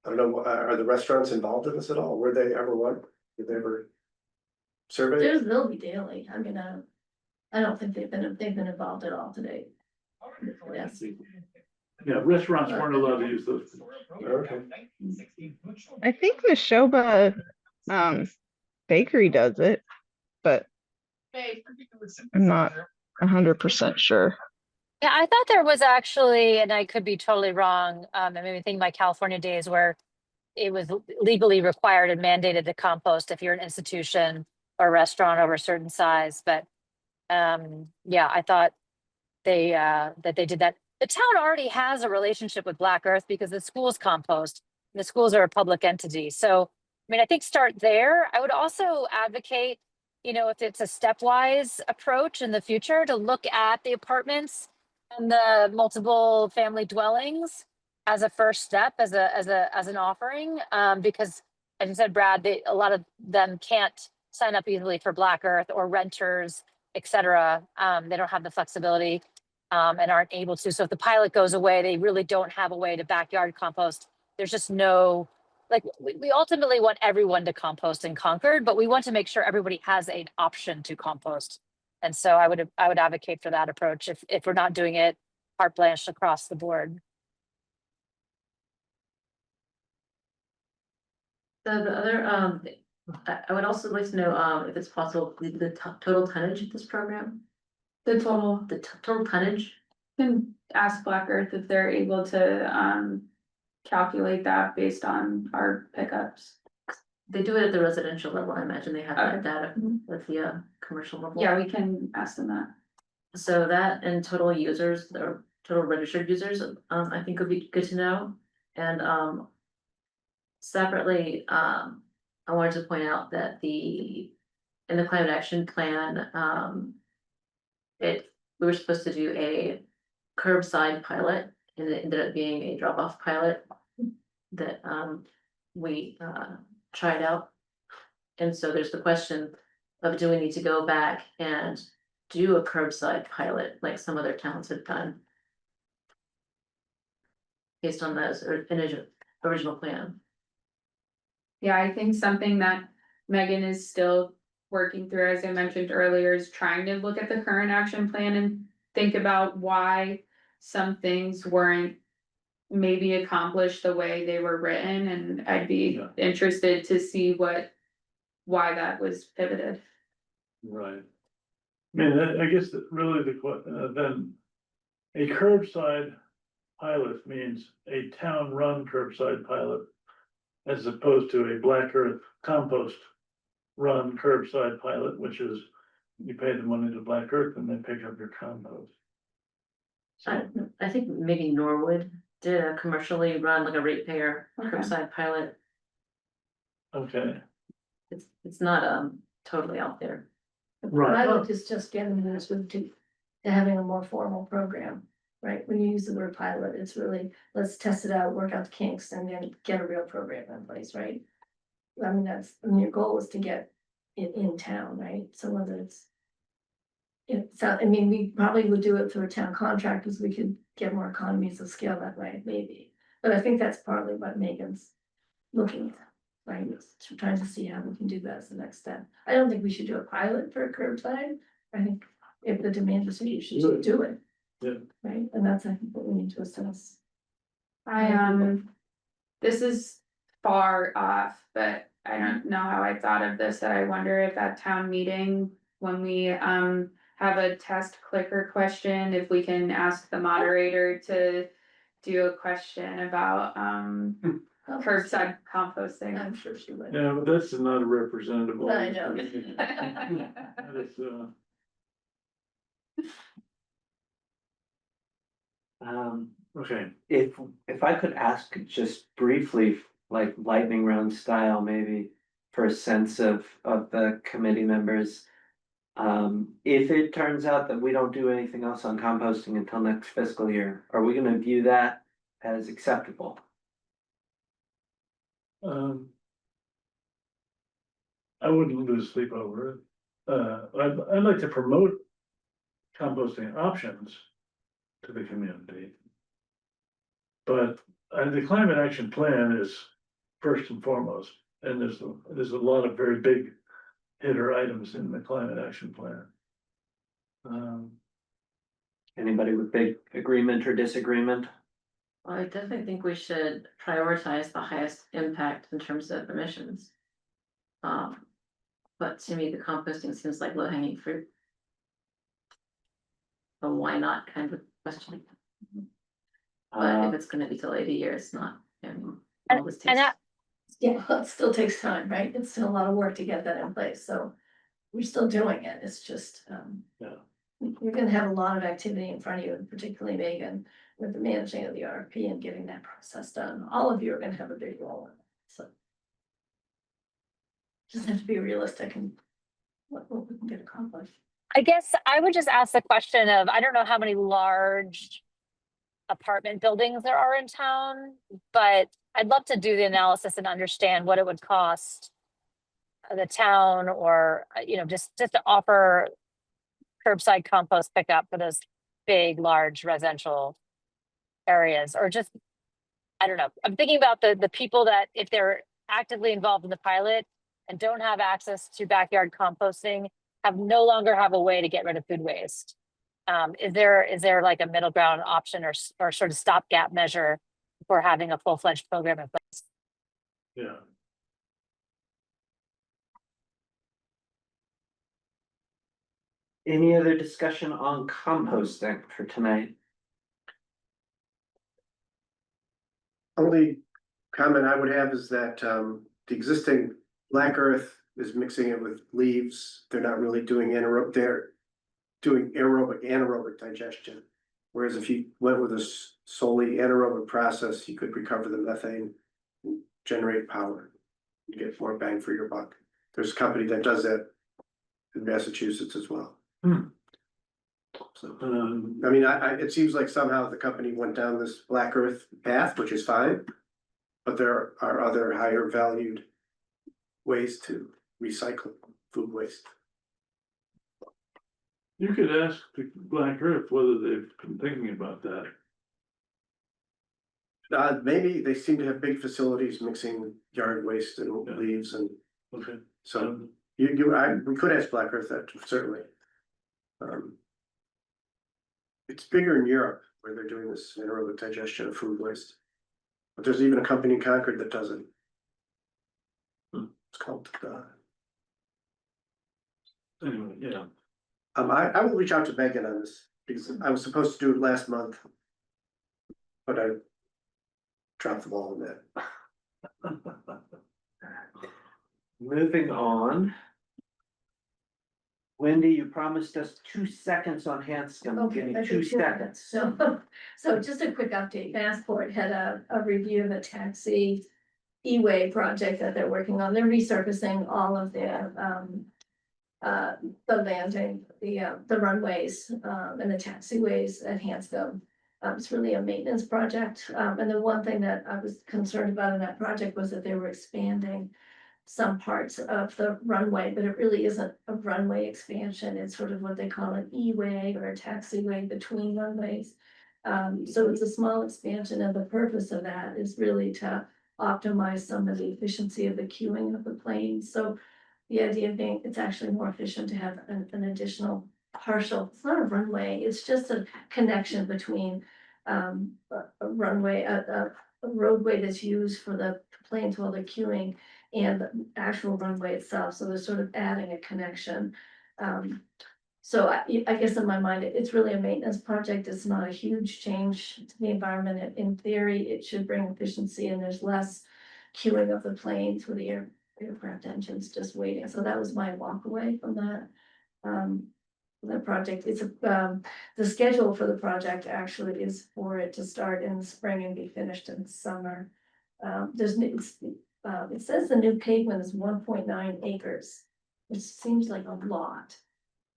I don't know, are the restaurants involved in this at all? Were they ever one? Did they ever survey? They'll be daily. I mean, I don't think they've been involved at all today. Yes. Yeah, restaurants weren't allowed to use those. Okay. I think Neshoba bakery does it, but I'm not 100% sure. Yeah, I thought there was actually, and I could be totally wrong, I mean, think of my California days where it was legally required and mandated to compost if you're an institution or restaurant over a certain size, but yeah, I thought that they did that. The town already has a relationship with Black Earth because the schools compost. The schools are a public entity. So, I mean, I think start there. I would also advocate, if it's a stepwise approach in the future to look at the apartments and the multiple family dwellings as a first step, as an offering, because as you said, Brad, a lot of them can't sign up easily for Black Earth or renters, et cetera. They don't have the flexibility and aren't able to. So if the pilot goes away, they really don't have a way to backyard compost. There's just no, we ultimately want everyone to compost in Concord, but we want to make sure everybody has an option to compost. And so I would advocate for that approach if we're not doing it carte blanche across the board. So the other, I would also like to know, if it's possible, the total tonnage of this program, the total, total tonnage. can ask Black Earth if they're able to calculate that based on our pickups. They do it at the residential level. I imagine they have that Okay. data at the commercial level. Yeah, we can ask them that. So that and total users, or total registered users, I think would be good to know. And separately, I wanted to point out that in the climate action plan, we were supposed to do a curbside pilot, and it ended up being a drop-off pilot that we tried out. And so there's the question of, do we need to go back and do a curbside pilot like some other towns have done? Based on those original plan. Yeah, I think something that Megan is still working through, as I mentioned earlier, is trying to look at the current action plan and think about why some things weren't maybe accomplished the way they were written, and I'd be Yeah. interested to see why that was pivoted. Right. I mean, I guess that really then a curbside pilot means a town-run curbside pilot as opposed to a Black Earth compost run curbside pilot, which is you pay the money to Black Earth and they pick up your compost. I think maybe Norwood did a commercially run, like a ratepayer Okay. curbside pilot. Okay, It's not totally out there. right. Pilot is just getting this to having a more formal program, right? When you use the word pilot, it's really, let's test it out, work out the kinks, and then get a real program in place, right? I mean, your goal is to get it in town, right? So whether I mean, we probably would do it through a town contract, because we could get more economies of scale that way, maybe. But I think that's partly what Megan's looking at, right? Is to trying to see how we can do that as the next step. I don't think we should do a pilot for a curbside. I think if the demand is, you should do it. Yeah. Right, and that's, I think, what we need to assess. This is far off, but I don't know how I thought of this, that I wonder if at town meeting, when we have a test clicker question, if we can ask the moderator to do a question about curbside composting. I'm sure she would. Yeah, but that's not a representative. I know. That is, okay, if I could ask just briefly, like lightning round style, maybe for a sense of the committee members. If it turns out that we don't do anything else on composting until next fiscal year, are we gonna view that as acceptable? I wouldn't lose sleep over it. I'd like to promote composting options to the community. But the climate action plan is first and foremost, and there's a lot of very big hitter items in the climate action plan. Anybody with big agreement or disagreement? Well, I definitely think we should prioritize the highest impact in terms of emissions. But to me, the composting seems like low hanging fruit. So why not kind of question? But if it's gonna be delayed a year, it's not. All this And takes- Yeah, well, it still takes time, right? It's still a lot of work to get that in place, so we're still doing it. It's just, Yeah. you're gonna have a lot of activity in front of you, and particularly Megan, with the managing of the RFP and getting that process done. All of you are gonna have a big role in it, so. Just have to be realistic and what we can get accomplished. I guess I would just ask the question of, I don't know how many large apartment buildings there are in town, but I'd love to do the analysis and understand what it would cost the town or, just to offer curbside compost pickup for those big, large residential areas, or just, I don't know. I'm thinking about the people that, if they're actively involved in the pilot and don't have access to backyard composting, no longer have a way to get rid of food waste. Is there like a middle ground option or sort of stopgap measure for having a full-fledged program in place? Yeah. Any other discussion on composting for tonight? Only comment I would have is that the existing black earth is mixing it with leaves. They're not really doing they're doing aerobic, anaerobic digestion. Whereas if you went with a solely anaerobic process, you could recover the methane, generate power, you get more bang for your buck. There's a company that does that in Massachusetts as well. So, I mean, it seems like somehow the company went down this black earth path, which is fine. But there are other higher valued ways to recycle food waste. You could ask the Black Earth whether they've been thinking about that. Maybe they seem to have big facilities mixing yard waste and leaves and Okay. so we could ask Black Earth that certainly. It's bigger in Europe where they're doing this anaerobic digestion of food waste. But there's even a company in Concord that does it. It's called, Anyway, yeah. I will reach out to Megan on this because I was supposed to do it last month. But I dropped the ball on that. Moving on. Wendy, you promised us 2 seconds on Hanscom. Give Okay, me I 2 think you're right. seconds. So just a quick update, Massport had a review of the taxi e-way project that they're working on. They're resurfacing all of their the landing, the runways, and the taxiways at Hanscom. It's really a maintenance project, and the one thing that I was concerned about in that project was that they were expanding some parts of the runway, but it really isn't a runway expansion. It's sort of what they call an e-way or a taxiway between runways. So it's a small expansion, and the purpose of that is really to optimize some of the efficiency of the queuing of the planes. So the idea being, it's actually more efficient to have an additional partial, it's not a runway, it's just a connection between a runway, a roadway that's used for the planes while they're queuing and the actual runway itself, so they're sort of adding a connection. So I guess in my mind, it's really a maintenance project, it's not a huge change to the environment. In theory, it should bring efficiency, and there's less queuing of the planes with the aircraft engines just waiting, so that was my walk away from that. The project, it's the schedule for the project actually is for it to start in the spring and be finished in the summer. It says the new pavement is 1.9 acres, which seems like a lot.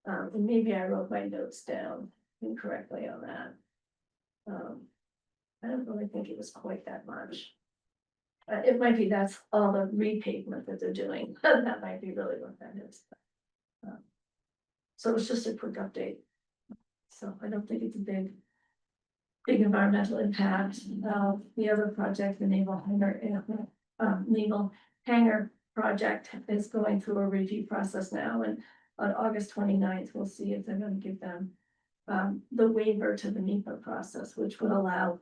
And maybe I wrote my notes down incorrectly on that. I don't really think it was quite that much. It might be that's all the repavement that they're doing, that might be really what that is. So it's just a quick update. So I don't think it's a big environmental impact. The other project, the Naval Hangar project is going through a review process now, and on August 29th, we'll see if they're gonna give them the waiver to the NEPA process, which would allow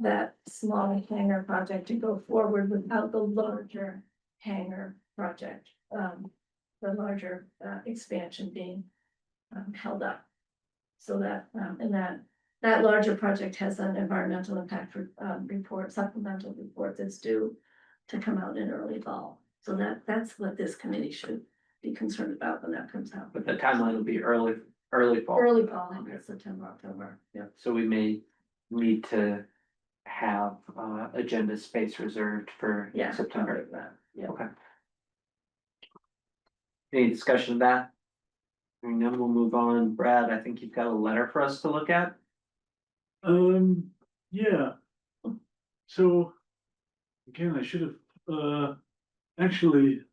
that small hangar project to go forward without the larger hangar project, the larger expansion being held up. So that, and that larger project has an environmental impact report, supplemental report that's due to come out in early fall. So that's what this committee should be concerned about when that comes out. But the timeline will be early fall. Early fall, I guess, September, October, yeah. So we may need to have agenda space reserved for Yeah. September. something like that, Yeah. Okay. Any discussion of that? And then we'll move on. Brad, I think you've got a letter for us to look at. Yeah. So, again, I should have, actually,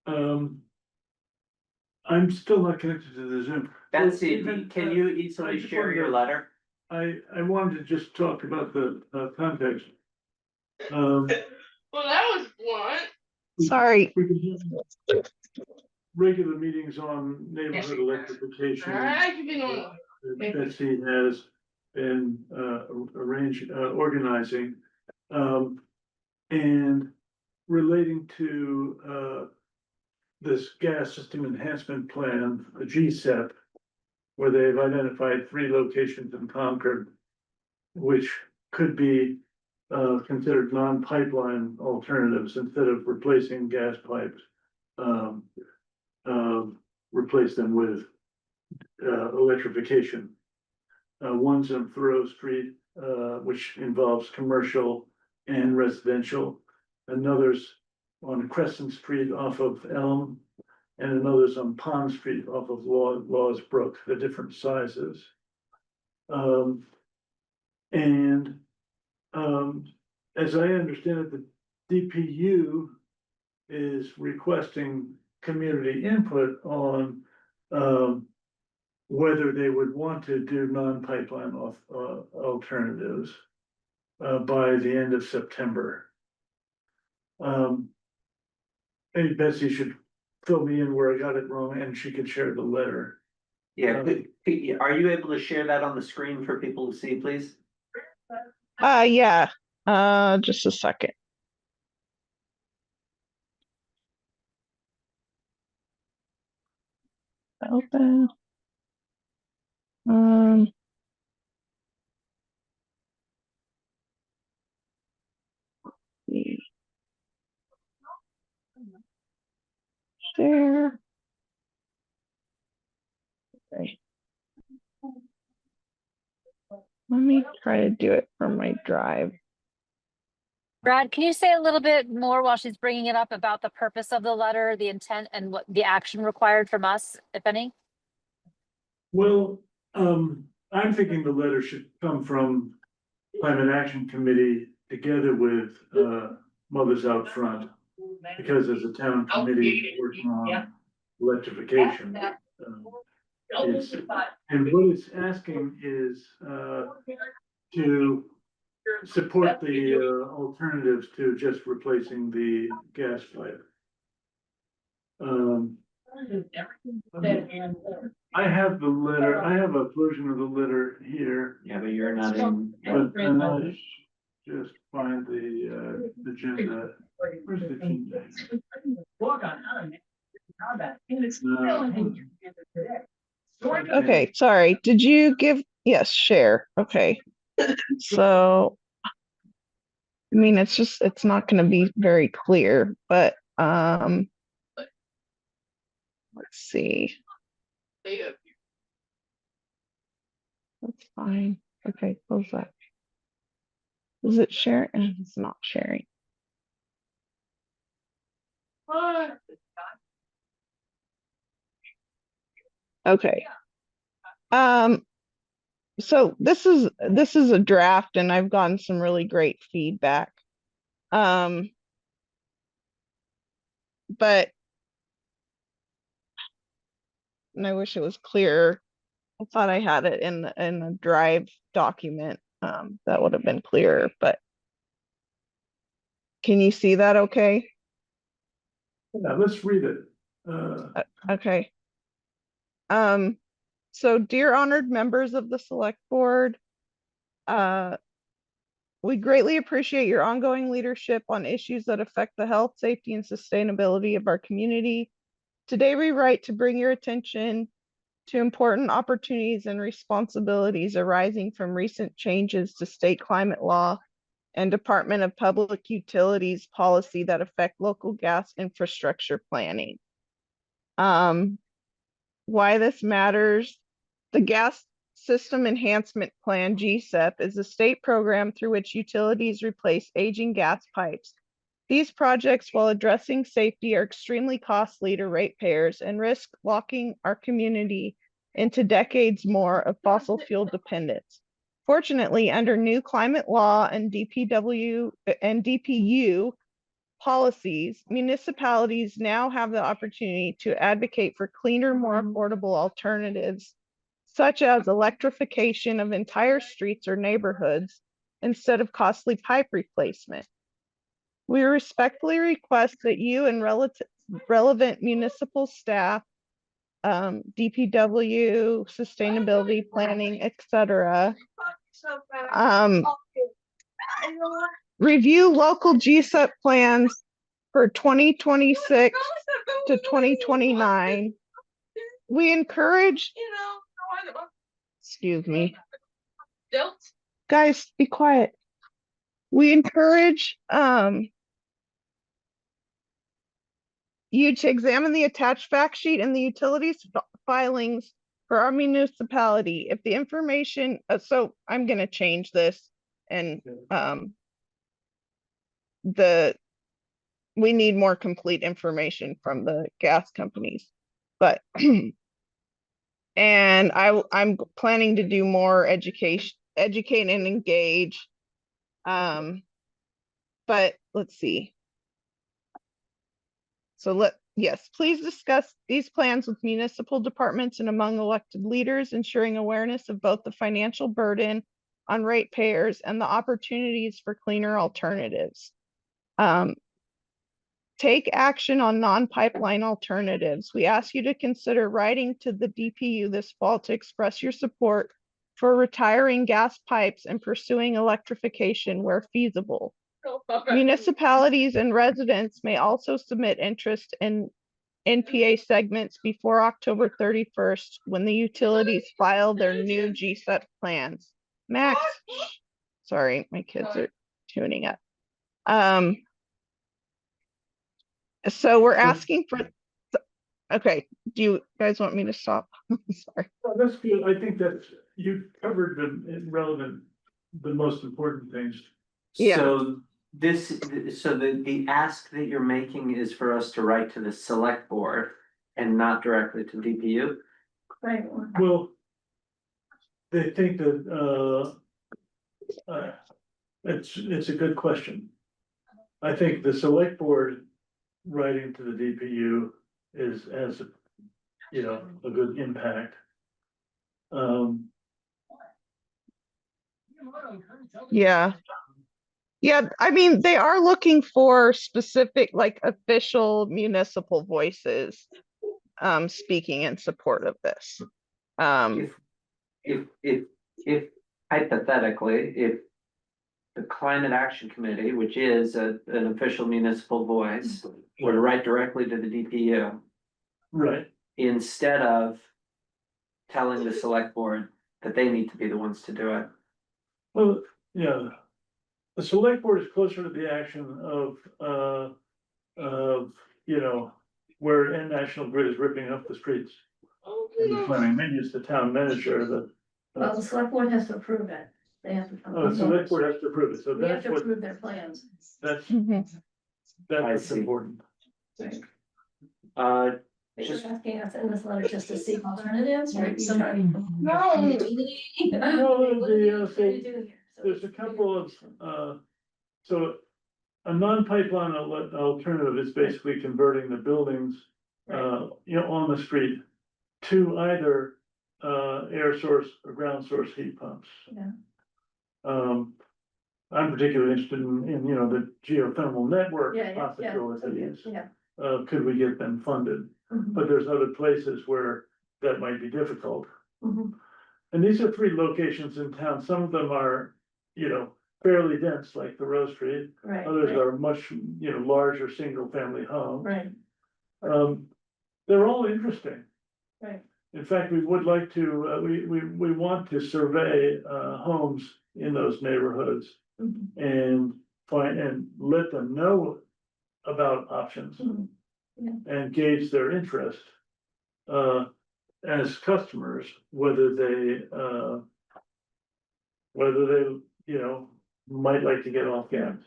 I'm still not connected to the Zoom. Betsy, Even, can you I easily just share wanted your to- letter? I wanted to just talk about the context. Well, that was blunt. Sorry. We can have regular meetings on neighborhood electrification. Alright, you been on. That Betsy has been organizing. And relating to this gas system enhancement plan, the GSEP, where they've identified 3 locations in Concord, which could be considered non-pipeline alternatives instead of replacing gas pipes. Replace them with electrification. One's on Thoreau Street, which involves commercial and residential. Another's on Crescent Street off of Elm, and another's on Pond Street off of Laws Brook. They're different sizes. As I understand it, the DPU is requesting community input on whether they would want to do non-pipeline alternatives by the end of September. Maybe Betsy should fill me in where I got it wrong, and she could share the letter. Yeah, are you able to share that on the screen for people to see, please? Yeah. Just a second. Open. Share. Okay. Let me try to do it from my drive. Brad, can you say a little bit more while she's bringing it up about the purpose of the letter, the intent, and what the action required from us, if any? Well, I'm thinking the letter should come from Climate Action Committee together with Mothers Out Front. Because as a town committee working on electrification. And what it's asking is to support the alternatives to just replacing the gas pipe. I have the letter, I have a version of the letter here, Yeah, but you're not in. but I just find the agenda. Where's the agenda? Okay, sorry. Did you give, yes, share. Okay. So, I mean, it's not gonna be very clear, but, let's see. That's fine. Okay, close that. Is it sharing? It's not sharing. Okay. So this is a draft and I've gotten some really great feedback. But and I wish it was clearer. I thought I had it in a Drive document. That would have been clearer, but can you see that okay? Yeah, let's read it. Okay. So dear honored members of the select board, we greatly appreciate your ongoing leadership on issues that affect the health, safety, and sustainability of our community. Today, we write to bring your attention to important opportunities and responsibilities arising from recent changes to state climate law and Department of Public Utilities policy that affect local gas infrastructure planning. Why this matters, the Gas System Enhancement Plan, GSEP, is a state program through which utilities replace aging gas pipes. These projects, while addressing safety, are extremely costly to ratepayers and risk locking our community into decades more of fossil fuel dependence. Fortunately, under new climate law and DPW and DPU policies, municipalities now have the opportunity to advocate for cleaner, more affordable alternatives, such as electrification of entire streets or neighborhoods instead of costly pipe replacement. We respectfully request that you and relevant municipal staff, DPW, sustainability planning, etc., review local GSEP plans for 2026 to 2029. We encourage, excuse me, guys, be quiet. We encourage you to examine the attached fact sheet and the utilities filings for our municipality. If the information, so I'm going to change this and we need more complete information from the gas companies, but and I'm planning to do more educate and engage. But let's see. So yes, please discuss these plans with municipal departments and among elected leaders, ensuring awareness of both the financial burden on ratepayers and the opportunities for cleaner alternatives. Take action on non-pipeline alternatives. We ask you to consider writing to the DPU this fall to express your support for retiring gas pipes and pursuing electrification where feasible. Municipalities and residents may also submit interest in NPA segments before October 31st when the utilities file their new GSEP plans. Max, sorry, my kids are tuning up. So we're asking for, okay, do you guys want me to stop? Sorry. Well, that's good. I think that you covered the most important things. Yeah. So the ask that you're making is for us to write to the select board and not directly to DPU? Right. Well, they think that it's a good question. I think the select board writing to the DPU has a good impact. Yeah. Yeah, I mean, they are looking for specific, like official municipal voices speaking in support of this. If hypothetically, if the Climate Action Committee, which is an official municipal voice, were to write directly to the DPU Right, instead of telling the select board that they need to be the ones to do it. well, yeah. The select board is closer to the action of, you know, where National Grid is ripping up the streets. And the planning, maybe it's the town manager that. Well, the select board has to approve it. They have to. Oh, the select board has to approve it, so We have that's to what, approve their plans. that's, Mhm. I that's see. important. Right. Uh, But Just- you're asking us in this letter just to seek alternatives, right? You Somebody- No. No, What are you so trying to do here? So- there's a couple of, so a non-pipeline alternative is basically converting the buildings, you know, on the street to either, air source or ground source heat pumps. Yeah. I'm particularly interested in, you know, the geothermal network Yeah, yeah, yeah, possibilities. yeah. Could we get them funded? Mhm, But there's other places where that might be difficult. mhm. And these are 3 locations in town. Some of them are, you know, fairly dense, like the Rose Street. Right, Others right, are much, you know, larger, single-family homes. right, They're all interesting. right. In fact, we would like to, we want to survey, homes in those neighborhoods Mhm, and find, and let them know about options mhm. and gauge their interest. As customers, whether they, you know, might like to get off gas.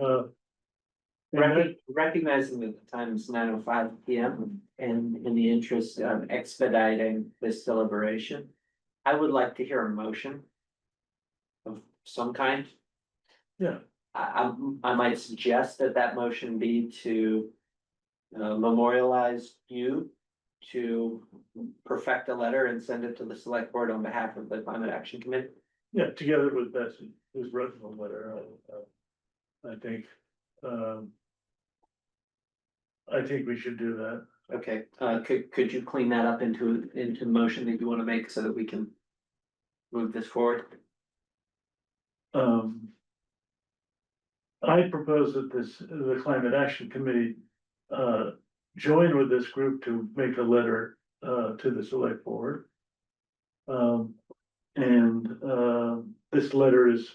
And that, Recognizing that the time is 9:05 PM and in the interest of expediting this deliberation, I would like to hear a motion of some kind. yeah, I might suggest that that motion be to memorialize you to perfect a letter and send it to the select board on behalf of the Climate Action Committee. yeah, together with Betsy, who's wrote the letter, I think, I think we should do that. Okay, could you clean that up into motion that you want to make so that we can move this forward? I propose that the Climate Action Committee, join with this group to make a letter, to the select board. This letter is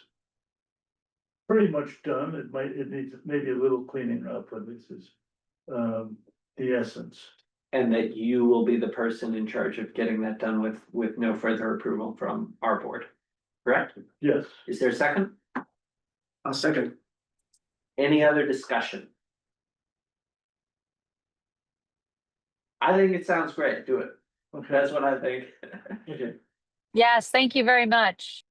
pretty much done. It needs maybe a little cleaning up, but this is, the essence. And that you will be the person in charge of getting that done with no further approval from our board, correct? Yes, Is there a second? I'll second. Any other discussion? I think it sounds great, do it, okay, that's what I think. okay. Yes, thank you very much.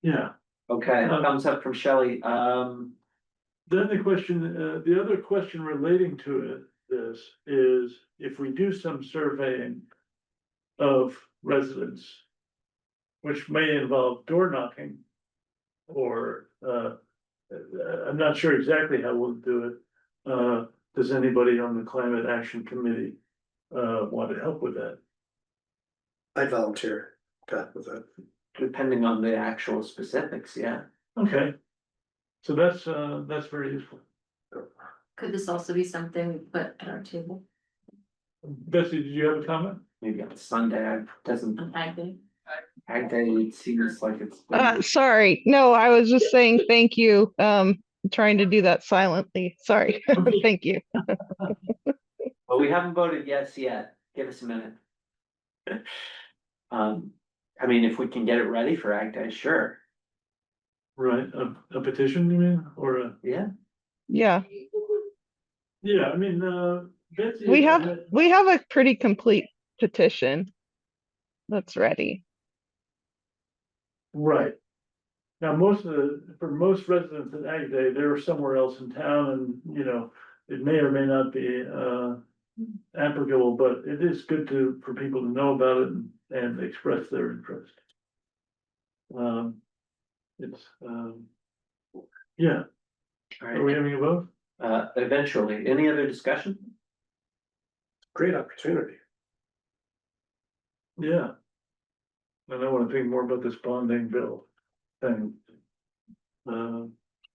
Yeah, Okay, thumbs up from Shelley, then the question, the other question relating to this is if we do some surveying of residents, which may involve door knocking, or, I'm not sure exactly how we'll do it. Does anybody on the Climate Action Committee, want to help with that? I'd volunteer, Pat, with that. depending on the actual specifics, yeah. Okay. So that's very useful. Could this also be something we put at our table Betsy, did you have a comment? Maybe on Sunday, it doesn't, on Ag Day? Ag Day, it seems like it's. Sorry, no, I was just saying thank you. Trying to do that silently. Sorry. Thank you. But we haven't voted yes yet, give us a minute. I mean, if we can get it ready for Ag Day, sure, Right, a petition, you mean, or a, yeah. Yeah, yeah, I mean, Betsy. we have a pretty complete petition that's ready. Right. Now, for most residents in Ag Day, they're somewhere else in town and, you know, it may or may not be, applicable, but it is good for people to know about it and express their interest. It's, yeah, All are we right, having a vote? eventually, any other discussion? Great opportunity. Yeah. And I wanna think more about this bonding bill thing.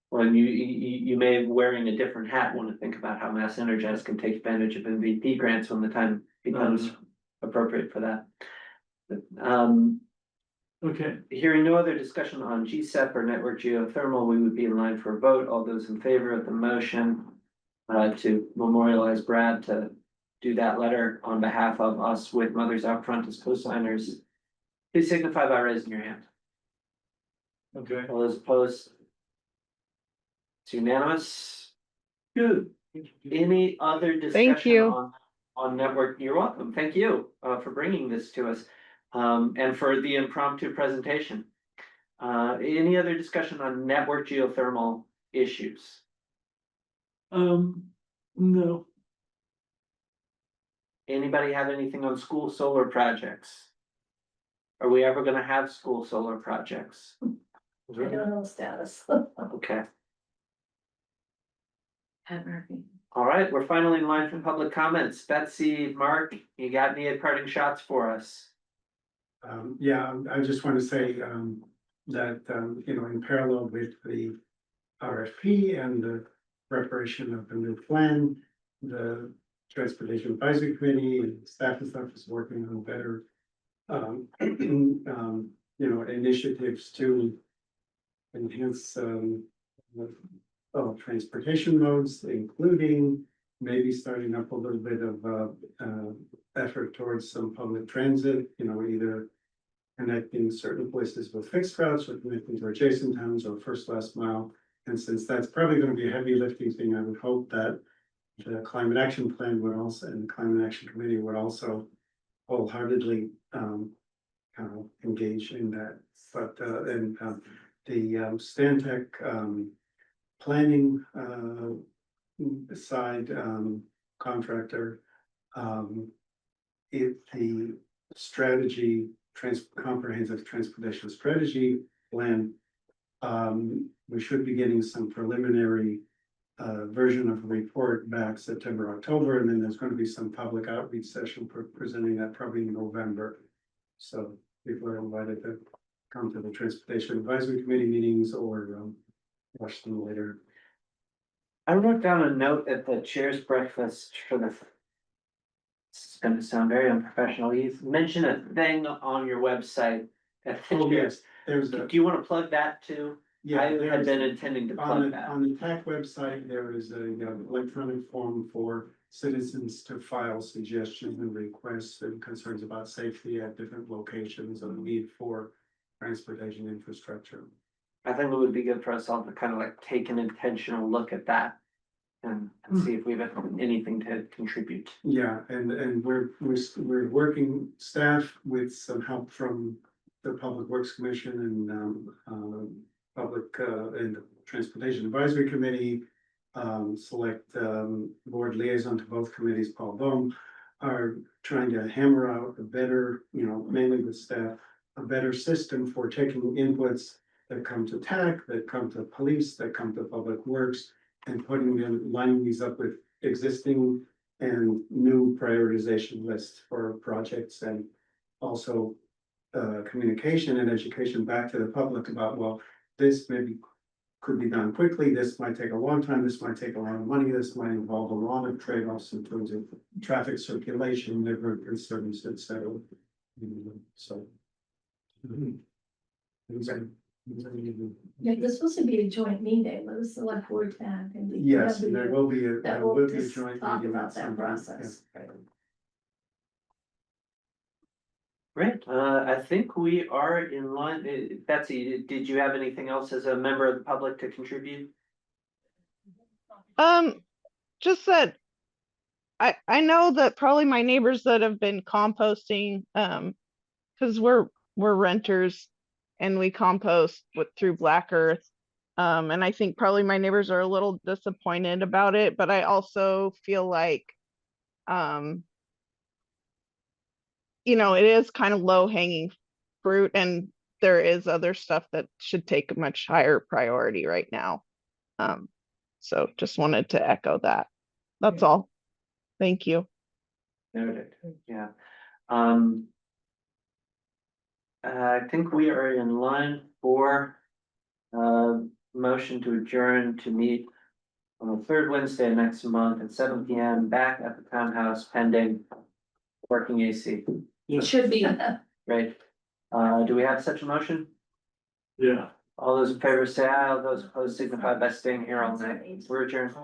Well, you may be wearing a different hat, want to think about how Mass Energize can take advantage of MVP grants when the time becomes appropriate for that. Okay, Hearing no other discussion on GSEP or network geothermal, we would be in line for a vote. All those in favor of the motion to memorialize Brad to do that letter on behalf of us with Mothers Out Front as co-signers, please signify by raising your hand. okay, All those opposed? It's unanimous. good. Any other Thank discussion you. on network? You're welcome. Thank you for bringing this to us. And for the impromptu presentation. Any other discussion on network geothermal issues? No, Anybody have anything on school solar projects? Are we ever gonna have school solar projects? I don't know the status. Okay, Pat Murphy. all right, we're finally in line for public comments. Betsy, Mark, you got any parting shots for us? Yeah, I just want to say, that, you know, in parallel with the RFP and the preparation of the new plan, the Transportation Advisory Committee and staff and stuff is working on better, you know, initiatives to enhance, transportation modes, including maybe starting up a little bit of, effort towards some public transit, you know, either connecting certain places with fixed routes or connecting to adjacent towns or first last mile. And since that's probably going to be a heavy lifting thing, I would hope that the climate action plan would also, and the climate action committee would also wholeheartedly engage in that. But the Stantec planning side contractor, if the strategy comprehensive transportation strategy plan, we should be getting some preliminary version of a report back September, October, and then there's going to be some public outreach session for presenting that probably in November. So people are invited to come to the Transportation Advisory Committee meetings or watch them later. I wrote down a note at the chair's breakfast for the. It's gonna sound very unprofessional. You mentioned a thing on your website. At the Oh, chair's. There's Do a, you wanna plug that too? yeah, I had there's- been intending to on plug the, that. on the TAC website, there is a electronic form for citizens to file suggestions and requests and concerns about safety at different locations and the need for transportation infrastructure. I think it would be good for us all to kind of like take an intentional look at that. And see if we have anything to contribute. Yeah, and we're working staff with some help from the Public Works Commission and Public and Transportation Advisory Committee. Select board liaison to both committees, Paul Bohm, are trying to hammer out a better, you know, mainly with staff, a better system for taking inputs that come to TAC, that come to police, that come to Public Works, and putting them, lining these up with existing and new prioritization lists for projects and also communication and education back to the public about, well, this maybe could be done quickly, this might take a long time, this might take a lot of money, this might involve a lot of trade-offs in terms of traffic circulation, neighborhood concerns, et cetera. So. Yeah, there's supposed to be a joint meeting with the select board and. the Yes, DPW there will be a, That there will will be a just joint talk meeting about at that some point, process. Great, I think we are in line. Betsy, did you have anything else as a member of the public to contribute? Just that I know that probably my neighbors that have been composting, because we're renters and we compost through Black Earth. And I think probably my neighbors are a little disappointed about it, but I also feel like it is kind of low hanging fruit and there is other stuff that should take a much higher priority right now. So just wanted to echo that. That's all. Thank you. Noted, yeah. I think we are in line for motion to adjourn to meet on the third Wednesday of next month at 7 PM back at the townhouse pending working AC. It should be. Great. Do we have such a motion? Yeah. All those in favor say aye, all those opposed signify by staying here all night. We're adjourned.